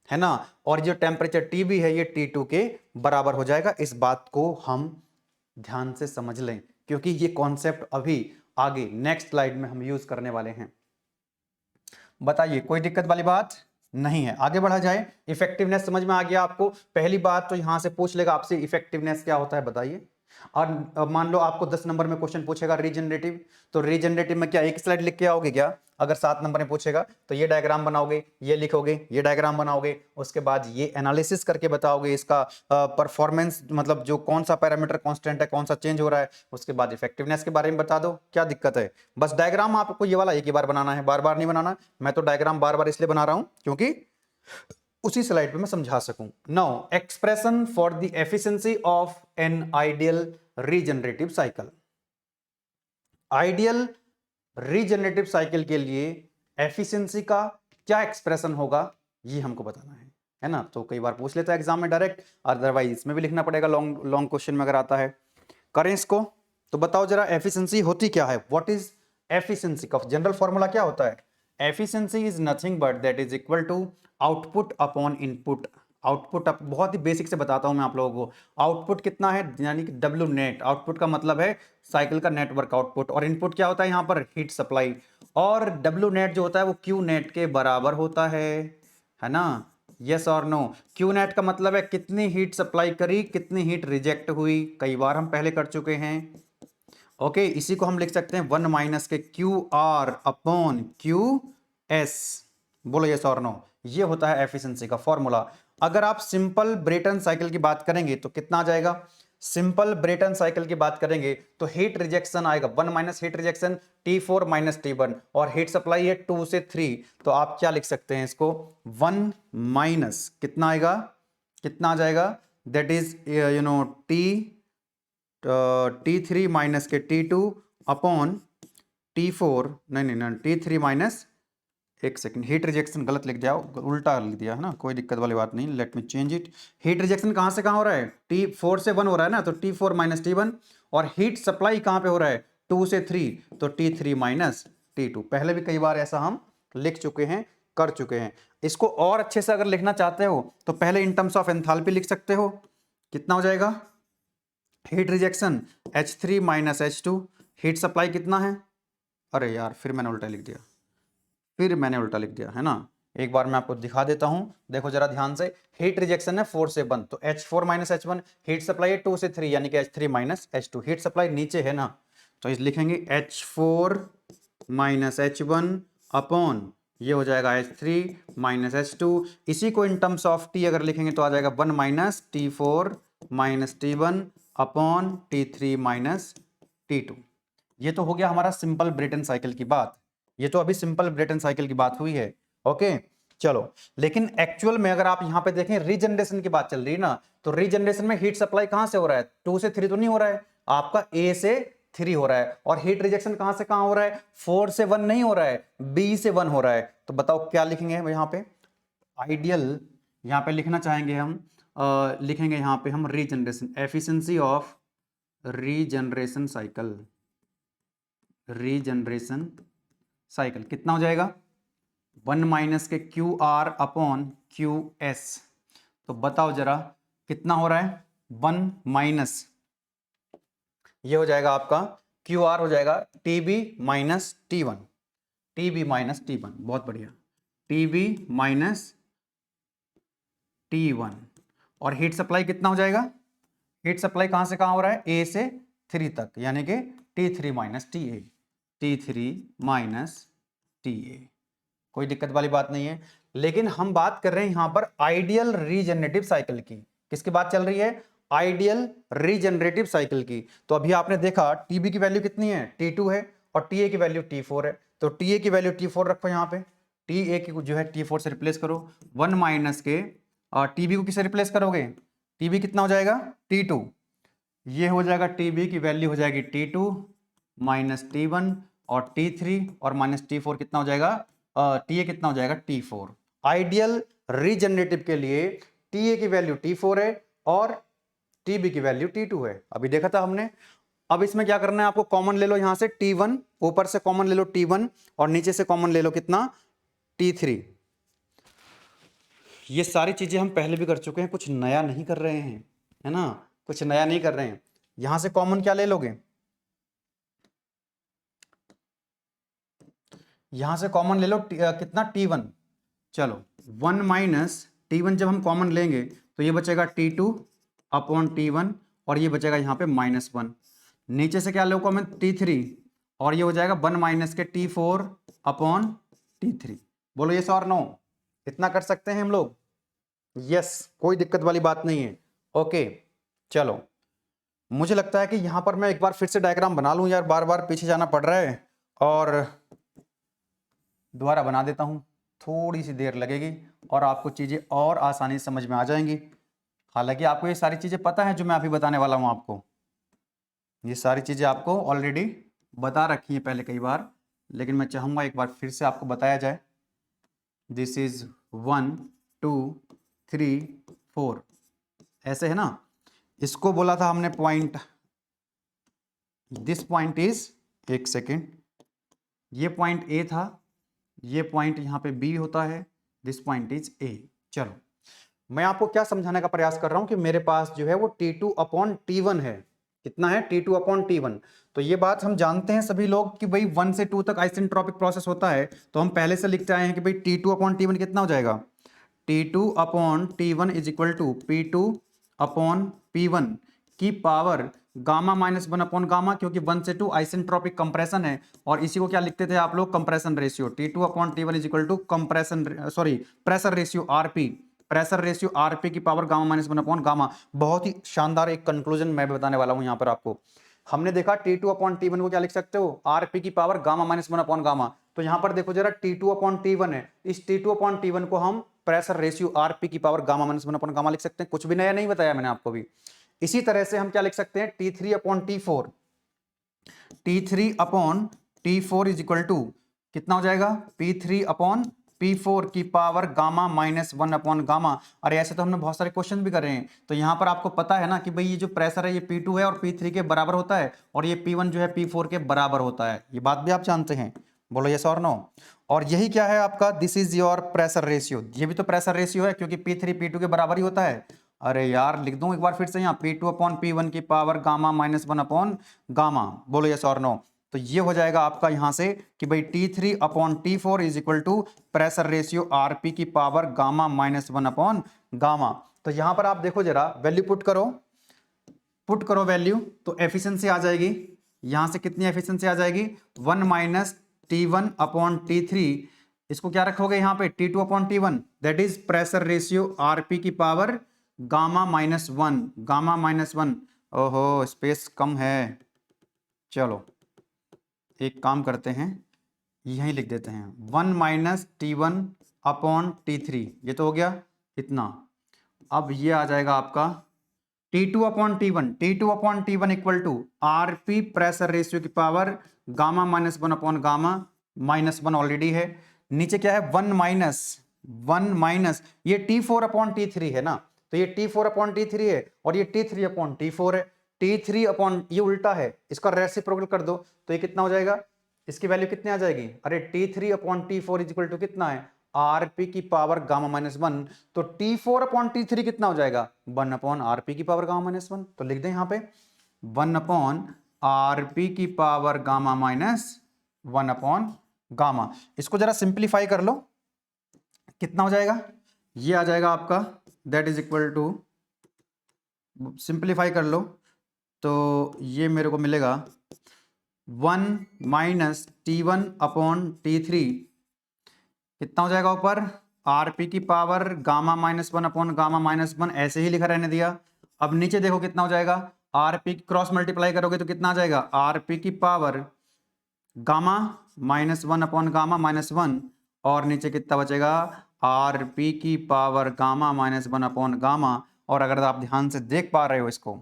है ना, और जो टेम्परेचर TB है ये T2 के बराबर हो जाएगा। इस बात को हम ध्यान से समझ लें क्योंकि ये कॉन्सेप्ट अभी आगे नेक्स्ट स्लाइड में हम यूज करने वाले हैं। बताइए कोई दिक्कत वाली बात नहीं है, आगे बढ़ा जाए। इफेक्टिवनेस समझ में आ गया आपको। पहली बात तो यहां से पूछ लेगा आपसे इफेक्टिवनेस क्या होता है बताइए। और मान लो आपको 10 नंबर में क्वेश्चन पूछेगा रीजनरेटिव, तो रीजनरेटिव में क्या एक स्लाइड लिख के आओगे क्या? अगर 7 नंबर में पूछेगा तो ये डायग्राम बनाओगे, ये लिखोगे, ये डायग्राम बनाओगे, उसके बाद ये एनालिसिस करके बताओगे इसका परफॉर्मेंस, मतलब जो कौन सा पैरामीटर कांस्टेंट है, कौन सा चेंज हो रहा है, उसके बाद इफेक्टिवनेस के बारे में बता दो। क्या दिक्कत है? बस डायग्राम आपको ये वाला एक ही बार बनाना है, बार बार नहीं बनाना। मैं तो डायग्राम बार बार इसलिए बना रहा हूं क्योंकि उसी स्लाइड पे मैं समझा सकूं। Now expression for the efficiency of an ideal regenerative cycle. Ideal regenerative cycle के लिए एफिशिएंसी का क्या एक्सप्रेशन होगा ये हमको बताना है ना। तो कई बार पूछ लेता है एग्जाम में डायरेक्ट, अदरवाइज इसमें भी लिखना पड़ेगा लॉन्ग लॉन्ग क्वेश्चन में अगर आता है। करें इसको, तो बताओ जरा एफिशिएंसी होती क्या है, व्हाट इज एफिशिएंसी का जनरल फॉर्मूला क्या होता है? Efficiency is nothing but that is equal to output upon input. Output बहुत ही बेसिक से बताता हूं मैं आप लोगों को। आउटपुट कितना है यानी कि डब्ल्यू नेट, आउटपुट का मतलब है साइकिल का नेटवर्क आउटपुट, और इनपुट क्या होता है यहाँ पर हीट सप्लाई, और डब्ल्यू नेट जो होता है वो क्यू नेट के बराबर होता है ना। यस और नो? क्यू नेट का मतलब है कितनी हीट सप्लाई करी, कितनी हीट रिजेक्ट हुई, कई बार हम पहले कर चुके हैं। ओके, इसी को हम लिख सकते हैं 1 माइनस के Q R upon Q S. बोलो यस और नो? ये होता है एफिशिएंसी का फॉर्मूला। अगर आप सिंपल ब्रेटन साइकिल की बात करेंगे तो कितना आ जाएगा? सिंपल ब्रेटन साइकिल की बात करेंगे तो हीट रिजेक्शन आएगा 1 minus heat rejection T4 minus T1, और हीट सप्लाई है 2 से 3, तो आप क्या लिख सकते हैं इसको 1 माइनस कितना आएगा, कितना आ जाएगा, दैट इज T3 माइनस के T2 अपॉन T4, नहीं T3 माइनस, एक सेकंड, हीट रिजेक्शन गलत लिख दिया, उल्टा लिख दिया है ना, कोई दिक्कत वाली बात नहीं, let me change it. Heat rejection कहां से कहां हो रहा है? T4 से 1 हो रहा है ना, तो T4 माइनस T1, और हीट सप्लाई कहां पे हो रहा है? 2 से 3, तो T3 माइनस T2। पहले भी कई बार ऐसा हम लिख चुके हैं, कर चुके हैं। इसको और अच्छे से अगर लिखना चाहते हो तो पहले इन टर्म्स ऑफ एंथैल्पी लिख सकते हो। कितना हो जाएगा? Heat rejection H3 minus H2, heat supply कितना है, अरे यार फिर मैंने उल्टा लिख दिया, है ना। एक बार मैं आपको दिखा देता हूं, देखो जरा ध्यान से। हीट रिजेक्शन है 4 से 1, तो H4 minus H1, heat supply है 2 से 3 यानी कि H3 minus H2, heat supply नीचे है ना, तो इस लिखेंगे H4 माइनस H1 अपॉन ये हो जाएगा H3 माइनस H2। इसी को इन टर्म्स ऑफ T अगर लिखेंगे तो आ जाएगा 1 minus T4 minus T1 upon T3 minus T2। ये तो हो गया हमारा सिंपल ब्रेटन साइकिल की बात, ये तो अभी सिंपल ब्रेटन साइकिल की बात हुई है। ओके चलो, लेकिन एक्चुअल में अगर आप यहां पे देखें रीजनरेशन की बात चल रही है ना, तो रीजनरेशन में हीट सप्लाई कहां से हो रहा है? 2 से 3 तो नहीं हो रहा है, आपका A से 3 हो रहा है, और हीट रिजेक्शन कहां से कहां हो रहा है? 4 से 1 नहीं हो रहा है, B से 1 हो रहा है। तो बताओ क्या लिखेंगे यहां पे? आइडियल यहां पे लिखना चाहेंगे हम, लिखेंगे यहां पे हम regeneration, efficiency of regeneration cycle, regeneration cycle कितना हो जाएगा? 1 माइनस के Q R upon Q S. तो बताओ जरा कितना हो रहा है? 1 माइनस ये हो जाएगा आपका क्यू आर हो जाएगा TB minus T1, TB minus T1, बहुत बढ़िया, टीबी माइनस T1। और हीट सप्लाई कितना हो जाएगा? हीट सप्लाई कहां से कहां हो रहा है? A से 3 तक, यानी कि T3 minus TA, T3 minus TA। कोई दिक्कत वाली बात नहीं है। लेकिन हम बात कर रहे हैं यहां पर आइडियल रीजनरेटिव साइकिल की। किसकी बात चल रही है? आइडियल रीजनरेटिव साइकिल की। तो अभी आपने देखा टीबी की वैल्यू कितनी है? T2 है, और TA की वैल्यू T4 है, तो TA की वैल्यू T4 रखो यहां पे, TA की जो है T4 से रिप्लेस करो। 1 माइनस के और टीबी को किससे रिप्लेस करोगे, टीबी कितना हो जाएगा T2, ये हो जाएगा टीबी की वैल्यू हो जाएगी T2 माइनस T1 और T3 और माइनस T4 कितना हो जाएगा, TA कितना हो जाएगा T4। आइडियल रीजनरेटिव के लिए TA की वैल्यू T4 है और TB की वैल्यू T2 है, अभी देखा था हमने। अब इसमें क्या करना है आपको, कॉमन ले लो यहां से T1, ऊपर से कॉमन ले लो T1 और नीचे से कॉमन ले लो कितना T3। ये सारी चीजें हम पहले भी कर चुके हैं, कुछ नया नहीं कर रहे हैं, है ना, कुछ नया नहीं कर रहे हैं। यहां से कॉमन क्या ले लोगे, यहां से कॉमन ले लो कितना T1, चलो 1 माइनस T1 जब हम कॉमन लेंगे तो ये बचेगा T2 अपॉन T1 और ये बचेगा यहाँ पे -1। नीचे से क्या लो कॉमन T3 और ये हो जाएगा 1 माइनस के T4 अपॉन T3। बोलो यस और नो, इतना कर सकते हैं हम लोग, यस, कोई दिक्कत वाली बात नहीं है। ओके चलो, मुझे लगता है कि यहां पर मैं एक बार फिर से डायग्राम बना लूं यार, बार बार पीछे जाना पड़ रहा है, और दोबारा बना देता हूं, थोड़ी सी देर लगेगी और आपको चीजें और आसानी से समझ में आ जाएंगी। हालांकि आपको ये सारी चीजें पता है जो मैं अभी बताने वाला हूं, आपको ये सारी चीजें आपको ऑलरेडी बता रखी है पहले कई बार, लेकिन मैं चाहूंगा एक बार फिर से आपको बताया जाए। दिस इज 1 2 3 4 ऐसे है ना, इसको बोला था हमने पॉइंट, दिस पॉइंट इज, एक सेकेंड, ये पॉइंट ए था, ये पॉइंट यहाँ पे बी होता है, दिस पॉइंट इज ए। चलो मैं आपको क्या समझाने का प्रयास कर रहा हूं कि मेरे पास जो है वो T2 अपॉन T1 है, कितना है T2 अपॉन T1। तो ये बात हम जानते हैं सभी लोग कि भाई 1 से 2 तक आइसेंट्रोपिक प्रोसेस होता है, तो हम पहले से लिखते आए हैं कि भाई T2 अपॉन T1 कितना हो जाएगा, T2 upon T1 is equal to P2 upon P1 की power gamma minus 1 upon gamma, क्योंकि 1 से 2 आइसेंट्रोपिक कंप्रेशन है, और इसी को क्या लिखते थे आप लोग, compression ratio. T2 upon T1 is equal to compression, sorry pressure ratio RP, pressure ratio RP की power gamma minus 1 upon gamma. बहुत ही शानदार एक कंक्लूजन मैं बताने वाला हूं यहां पर आपको। हमने देखा T2 अपॉन T1 को क्या लिख सकते हो, RP की power gamma minus 1 upon gamma. तो यहां पर देखो जरा T2 अपॉन T1 है, इस T2 अपॉन T1 को हम प्रेशर रेशियो RP की power gamma minus 1 upon gamma लिख सकते हैं, कुछ भी नया नहीं बताया मैंने आपको भी। इसी तरह से हम क्या लिख सकते हैं, T3 upon T4, T3 upon T4 is equal to कितना हो जाएगा, P3 अपॉन P4 की power gamma minus 1 upon gamma. अरे ऐसे तो हमने बहुत सारे क्वेश्चन भी कर रहे हैं, तो यहाँ पर आपको पता है ना कि भाई ये जो प्रेशर है ये P2 है और P3 के बराबर होता है, और ये P1 जो है P4 के बराबर होता है, ये बात भी आप जानते हैं, बोलो यस और नो। और यही क्या है आपका, this is your pressure ratio, ये भी तो प्रेशर रेशियो है क्योंकि P3 P2 के बराबर ही होता है। अरे यार लिख दूं एक बार फिर से यहाँ, P2 अपॉन P1 की power gamma minus 1 upon gamma, बोलो यस और नो। तो ये हो जाएगा आपका यहां से कि भाई T3 upon T4 is equal to pressure ratio RP की power gamma minus 1 upon gamma. तो यहां पर आप देखो जरा, वैल्यू पुट करो वैल्यू, तो एफिशिएंसी आ जाएगी, यहां से कितनी एफिशिएंसी आ जाएगी, 1 माइनस T1 अपॉन T3, इसको क्या रखोगे यहाँ पे T2 upon T1, that is pressure ratio RP की power gamma minus 1, gamma minus 1। ओहो स्पेस कम है, चलो एक काम करते हैं, यहीं लिख देते हैं 1 माइनस T1 अपॉन T3, ये तो हो गया इतना। अब ये आ जाएगा आपका T2 upon T1, T2 upon T1 equal to RP pressure ratio की power gamma minus 1 upon gamma, minus 1 already है, नीचे क्या है 1 माइनस ये T4 अपॉन T3 है ना, तो ये T4 अपॉन T3 है और ये T3 अपॉन T4 है, T3 अपॉन ये उल्टा है, इसका रेसिप्रोकल कर दो तो ये कितना हो जाएगा, इसकी वैल्यू कितनी आ जाएगी, अरे T3 upon T4 is equal to कितना है, RP की पावर गामा माइनस 1, तो T4 अपॉन T3 कितना हो जाएगा, 1 अपॉन RP की पावर गामा माइनस 1। तो लिख दें यहाँ पे 1 अपॉन RP की power gamma minus 1 upon gamma. इसको जरा सिंप्लीफाई कर लो, कितना हो जाएगा, ये आ जाएगा आपका, that is equal to, simplify कर लो तो ये मेरे को मिलेगा 1 माइनस T1 अपॉन T3, कितना हो जाएगा ऊपर, RP की power gamma minus 1 upon gamma minus 1, ऐसे ही लिखा रहने दिया। अब नीचे देखो कितना हो जाएगा, RP क्रॉस मल्टीप्लाई करोगे तो कितना आ जाएगा, RP की power gamma minus 1 upon gamma minus 1, और नीचे कितना बचेगा, आर पी की power gamma minus 1 upon gamma. और अगर आप ध्यान से देख पा रहे हो इसको,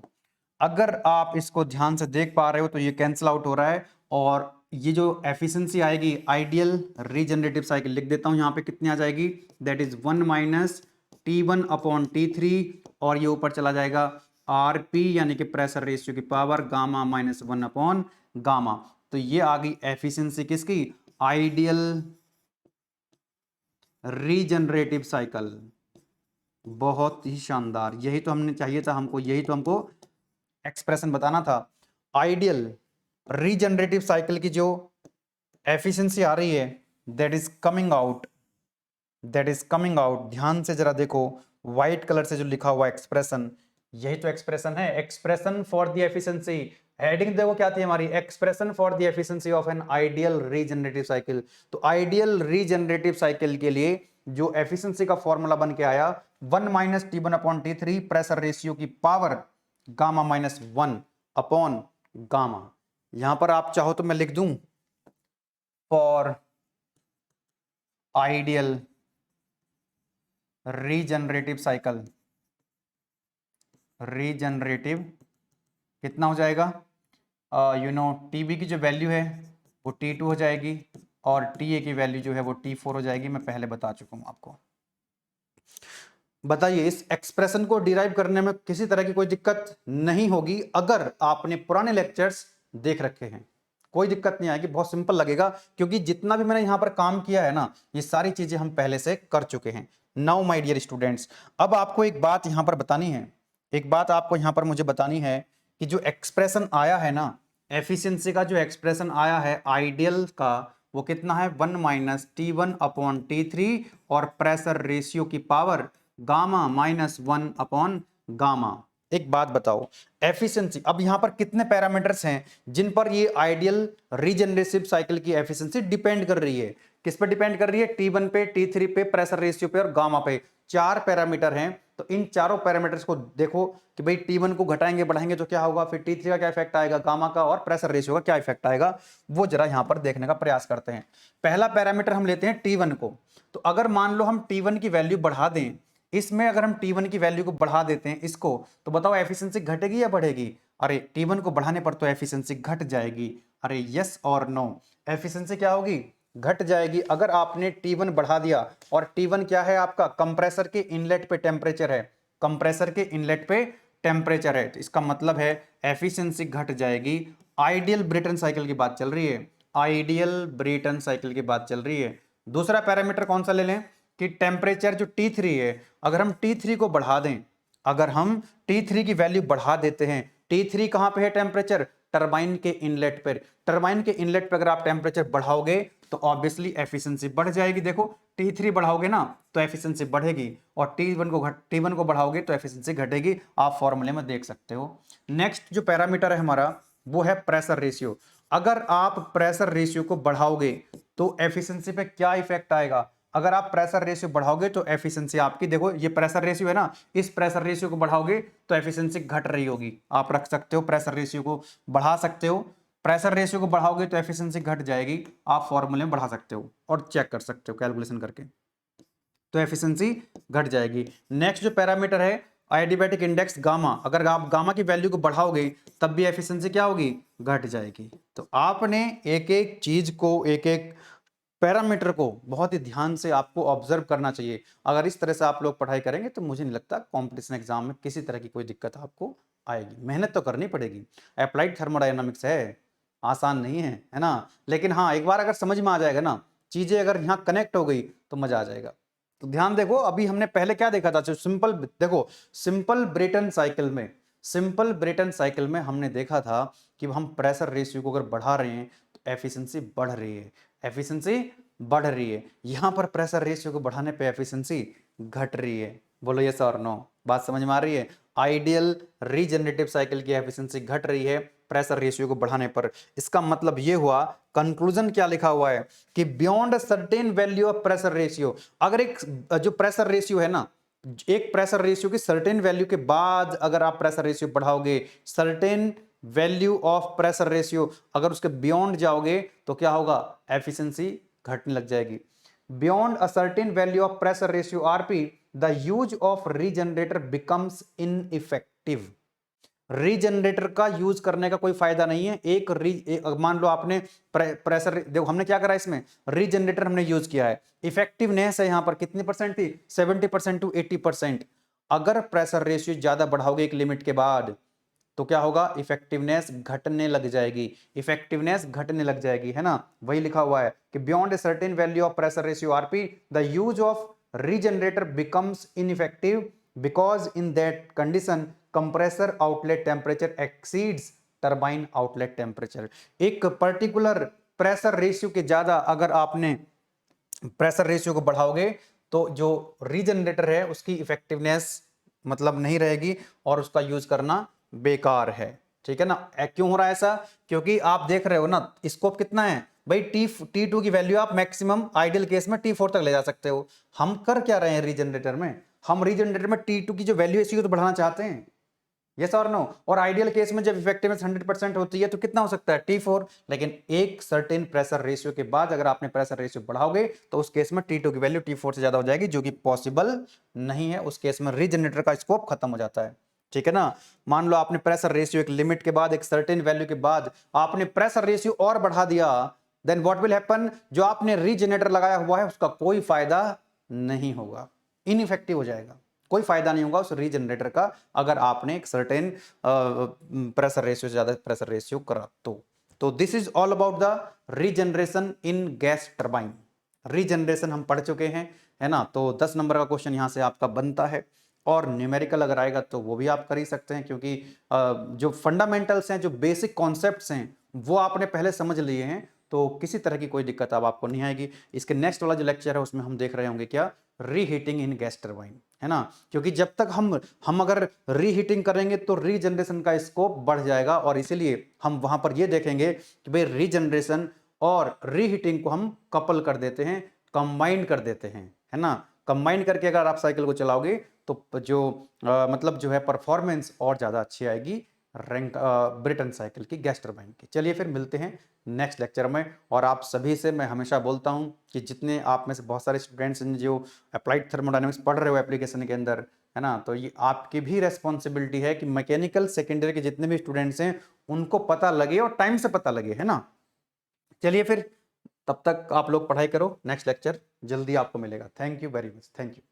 अगर आप इसको ध्यान से देख पा रहे हो तो ये कैंसिल आउट हो रहा है, और ये जो एफिशिएंसी आएगी आइडियल रीजनरेटिव साइकिल, लिख देता हूं यहां पे कितनी आ जाएगी, that is 1 minus T1 upon T3, और ये ऊपर चला जाएगा आरपी यानी कि प्रेशर रेशियो की power gamma minus 1 upon gamma. तो ये आ गई एफिशिएंसी किसकी, आइडियल रीजनरेटिव साइकिल। बहुत ही शानदार, यही तो हमने चाहिए था हमको, यही तो हमको एक्सप्रेशन बताना था। आइडियल रीजनरेटिव साइकिल की जो एफिशिएंसी आ रही है that is coming out, that is coming out, ध्यान से जरा देखो, व्हाइट कलर से जो लिखा हुआ एक्सप्रेशन, यही तो एक्सप्रेशन है, expression for the efficiency. Heading देखो क्या थी हमारी, expression for the efficiency of an ideal regenerative cycle. तो आइडियल रीजनरेटिव साइकिल के लिए जो एफिशिएंसी का फॉर्मूला बन के आया 1 minus T1 upon T3 pressure ratio की power gamma minus 1 upon gamma. यहां पर आप चाहो तो मैं लिख दूं for ideal regenerative cycle, regenerative कितना हो जाएगा, टीबी की जो वैल्यू है वो T2 हो जाएगी, और टीए की वैल्यू जो है वो T4 हो जाएगी। मैं पहले बता चुका हूं आपको। बताइए इस एक्सप्रेशन को डिराइव करने में किसी तरह की कोई दिक्कत नहीं होगी अगर आपने पुराने लेक्चर्स देख रखे हैं, कोई दिक्कत नहीं आएगी, बहुत सिंपल लगेगा, क्योंकि जितना भी मैंने यहां पर काम किया है ना, ये सारी चीजें हम पहले से कर चुके हैं। नाउ माय डियर स्टूडेंट्स, अब आपको एक बात यहां पर बतानी है, एक बात आपको यहां पर मुझे बतानी है कि जो एक्सप्रेशन आया है ना, एफिशिएंसी का जो एक्सप्रेशन आया है आइडियल का, वो कितना है 1 माइनस T1 अपॉन T3 और प्रेशर रेशियो की power gamma minus 1 upon gamma. एक बात बताओ, एफिशिएंसी, अब यहां पर कितने पैरामीटर्स हैं जिन पर ये आइडियल रीजनरेटिव साइकिल की एफिशिएंसी डिपेंड कर रही है, किस पे डिपेंड कर रही है, T1 पे, T3 पे, प्रेशर रेशियो पे और गामा पे। चार पैरामीटर हैं, तो इन चारों पैरामीटर्स को देखो कि भाई T1 को घटाएंगे बढ़ाएंगे तो क्या होगा, फिर T3 का क्या इफेक्ट आएगा, गामा का और प्रेशर रेशियो का क्या इफेक्ट आएगा, वो जरा यहां पर देखने का प्रयास करते हैं। पहला पैरामीटर हम लेते हैं T1 को। तो अगर मान लो हम T1 की वैल्यू बढ़ा दें, इसमें अगर हम T1 की वैल्यू को बढ़ा देते हैं इसको, तो बताओ एफिशिएंसी घटेगी या बढ़ेगी, अरे T1 को बढ़ाने पर तो एफिशिएंसी घट जाएगी, अरे यस और नो, एफिशिएंसी क्या होगी, घट जाएगी। अगर आपने T1 बढ़ा दिया, और T1 क्या है आपका, कंप्रेसर के इनलेट पे टेम्परेचर है, कंप्रेसर के इनलेट पे टेम्परेचर है, तो इसका मतलब है एफिशिएंसी घट जाएगी। आइडियल ब्रेटन साइकिल की बात चल रही है, आइडियल ब्रेटन साइकिल की बात चल रही है। दूसरा पैरामीटर कौन सा ले लें कि टेम्परेचर जो T3 है, अगर हम T3 को बढ़ा दें, अगर हम T3 की वैल्यू बढ़ा देते हैं, T3 कहां पे है टेम्परेचर, टरबाइन के इनलेट पर, टरबाइन के इनलेट पर अगर आप टेम्परेचर बढ़ाओगे तो ऑब्वियसली एफिशिएंसी बढ़ जाएगी। देखो T3 बढ़ाओगे ना तो एफिशिएंसी बढ़ेगी, और T1 को बढ़ाओगे तो एफिशिएंसी घटेगी, आप फॉर्मूले में देख सकते हो। नेक्स्ट जो पैरामीटर है हमारा वो है प्रेशर रेशियो। अगर आप प्रेशर रेशियो को बढ़ाओगे तो एफिशिएंसी पे क्या इफेक्ट आएगा, अगर आप प्रेशर रेशियो बढ़ाओगे तो एफिशिएंसी आपकी, देखो ये प्रेशर रेशियो है ना, इस प्रेशर रेशियो को बढ़ाओगे तो एफिशिएंसी घट रही होगी, आप रख सकते हो प्रेशर रेशियो को बढ़ा सकते हो, प्रेशर रेशियो को बढ़ाओगे तो एफिशिएंसी घट जाएगी, आप फॉर्मूले में बढ़ा सकते हो और चेक कर सकते हो कैलकुलेशन करके, तो एफिशिएंसी घट जाएगी। नेक्स्ट जो पैरामीटर है एडियाबैटिक इंडेक्स गामा, अगर आप गामा की वैल्यू को बढ़ाओगे तब भी एफिशिएंसी क्या होगी, घट जाएगी। तो आपने एक एक चीज को, एक एक पैरामीटर को बहुत ही ध्यान से आपको ऑब्जर्व करना चाहिए। अगर इस तरह से आप लोग पढ़ाई करेंगे तो मुझे नहीं लगता कंपटीशन एग्जाम में किसी तरह की कोई दिक्कत आपको आएगी। मेहनत तो करनी पड़ेगी, अप्लाइड थर्मोडायनामिक्स है, आसान नहीं है ना। लेकिन हाँ, एक बार अगर समझ में आ जाएगा ना, चीजें अगर यहाँ कनेक्ट हो गई तो मजा आ जाएगा। तो ध्यान देखो, अभी हमने पहले क्या देखा था, सिंपल देखो, सिंपल ब्रेटन साइकिल में, सिंपल ब्रेटन साइकिल में हमने देखा था कि हम प्रेशर रेशियो को अगर बढ़ा रहे हैं तो एफिशिएंसी बढ़ रही है, एफिशिएंसी बढ़ रही है। यहां पर प्रेशर रेशियो को बढ़ाने पे एफिशिएंसी घट रही है। बोलो यस और नो, बात समझ में आ रही है। आइडियल रीजनरेटिव साइकिल की एफिशिएंसी घट रही है प्रेशर रेशियो को बढ़ाने पर। इसका मतलब ये हुआ, कंक्लूजन क्या लिखा हुआ है कि beyond certain value of pressure ratio, अगर एक जो प्रेशर रेशियो है ना, एक प्रेशर रेशियो की सर्टेन वैल्यू के बाद अगर आप प्रेशर रेशियो बढ़ाओगे, certain value of pressure ratio अगर उसके बियॉन्ड जाओगे तो क्या होगा, एफिशिएंसी घटने लग जाएगी। Beyond a certain value of pressure ratio RP the use of regenerator becomes ineffective. Regenerator का यूज करने का कोई फायदा नहीं है। मान लो आपने प्रेशर, देखो हमने क्या करा इसमें, रीजनरेटर हमने यूज किया है। इफेक्टिवनेस है यहां पर कितनी परसेंट थी, 70% टू 80%। अगर प्रेशर रेशियो ज्यादा बढ़ाओगे एक लिमिट के बाद तो क्या होगा, इफेक्टिवनेस घटने लग जाएगी, इफेक्टिवनेस घटने लग जाएगी, है ना। वही लिखा हुआ है कि beyond a certain value of pressure ratio RP the use of regenerator becomes ineffective because in that condition compressor outlet temperature exceeds turbine outlet temperature. एक पर्टिकुलर प्रेशर रेशियो के ज्यादा अगर आपने प्रेशर रेशियो को बढ़ाओगे तो जो रीजनरेटर है उसकी इफेक्टिवनेस मतलब नहीं रहेगी और उसका यूज करना बेकार है, ठीक है ना। क्यों हो रहा है ऐसा, क्योंकि आप देख रहे हो ना स्कोप कितना है भाई, T2 की वैल्यू आप मैक्सिमम आइडियल केस में T4 तक ले जा सकते हो। हम कर क्या रहे हैं रीजनरेटर में, हम रीजनरेटर में T2 की जो वैल्यू है इसी को तो बढ़ाना चाहते हैं, यस और नो। और आइडियल केस में जब इफेक्टिवनेस 100% होती है तो कितना हो सकता है, T4। लेकिन एक सर्टेन प्रेशर रेशियो के बाद अगर आपने प्रेशर रेशियो बढ़ाओगे तो उस केस में T2 की वैल्यू T4 से ज्यादा हो जाएगी, जो कि पॉसिबल नहीं है। उस केस में रीजनरेटर का स्कोप खत्म हो जाता है, ठीक है ना। मान लो आपने प्रेशर रेशियो एक लिमिट के बाद, एक सर्टेन वैल्यू के बाद आपने प्रेशर रेशियो और बढ़ा दिया, देन व्हाट विल हैपन, जो आपने रीजनरेटर लगाया हुआ है उसका कोई फायदा नहीं होगा, इनइफेक्टिव हो जाएगा, कोई फायदा नहीं होगा उस रीजनरेटर का अगर आपने एक सर्टेन प्रेशर रेशियो से ज्यादा प्रेशर रेशियो करा तो this is all about the regeneration in gas turbine. Regeneration हम पढ़ चुके हैं, है ना। तो 10 नंबर का क्वेश्चन यहां से आपका बनता है और न्यूमेरिकल अगर आएगा तो वो भी आप कर ही सकते हैं, क्योंकि जो फंडामेंटल्स हैं, जो बेसिक कॉन्सेप्ट्स हैं वो आपने पहले समझ लिए हैं, तो किसी तरह की कोई दिक्कत अब आपको नहीं आएगी। इसके नेक्स्ट वाला जो लेक्चर है उसमें हम देख रहे होंगे क्या, रीहीटिंग इन गैस टरबाइन, है ना। क्योंकि जब तक हम अगर रीहीटिंग करेंगे तो रीजनरेशन का स्कोप बढ़ जाएगा, और इसीलिए हम वहां पर ये देखेंगे कि भाई रीजनरेशन और रीहीटिंग को हम कपल कर देते हैं, कंबाइन कर देते हैं, है ना। कंबाइन करके अगर आप साइकिल को चलाओगे तो जो मतलब जो है परफॉर्मेंस और ज़्यादा अच्छी आएगी रैंक ब्रिटन साइकिल की, गैस टरबाइन की। चलिए फिर मिलते हैं नेक्स्ट लेक्चर में। और आप सभी से मैं हमेशा बोलता हूं कि जितने आप में से बहुत सारे स्टूडेंट्स जो अप्लाइड थर्मोडायनेमिक्स पढ़ रहे हो एप्लीकेशन के अंदर, है ना, तो ये आपकी भी रेस्पॉन्सिबिलिटी है कि मैकेनिकल सेकेंडरी के जितने भी स्टूडेंट्स हैं उनको पता लगे और टाइम से पता लगे, है ना। चलिए फिर तब तक आप लोग पढ़ाई करो, नेक्स्ट लेक्चर जल्दी आपको मिलेगा। Thank you very much, thank you.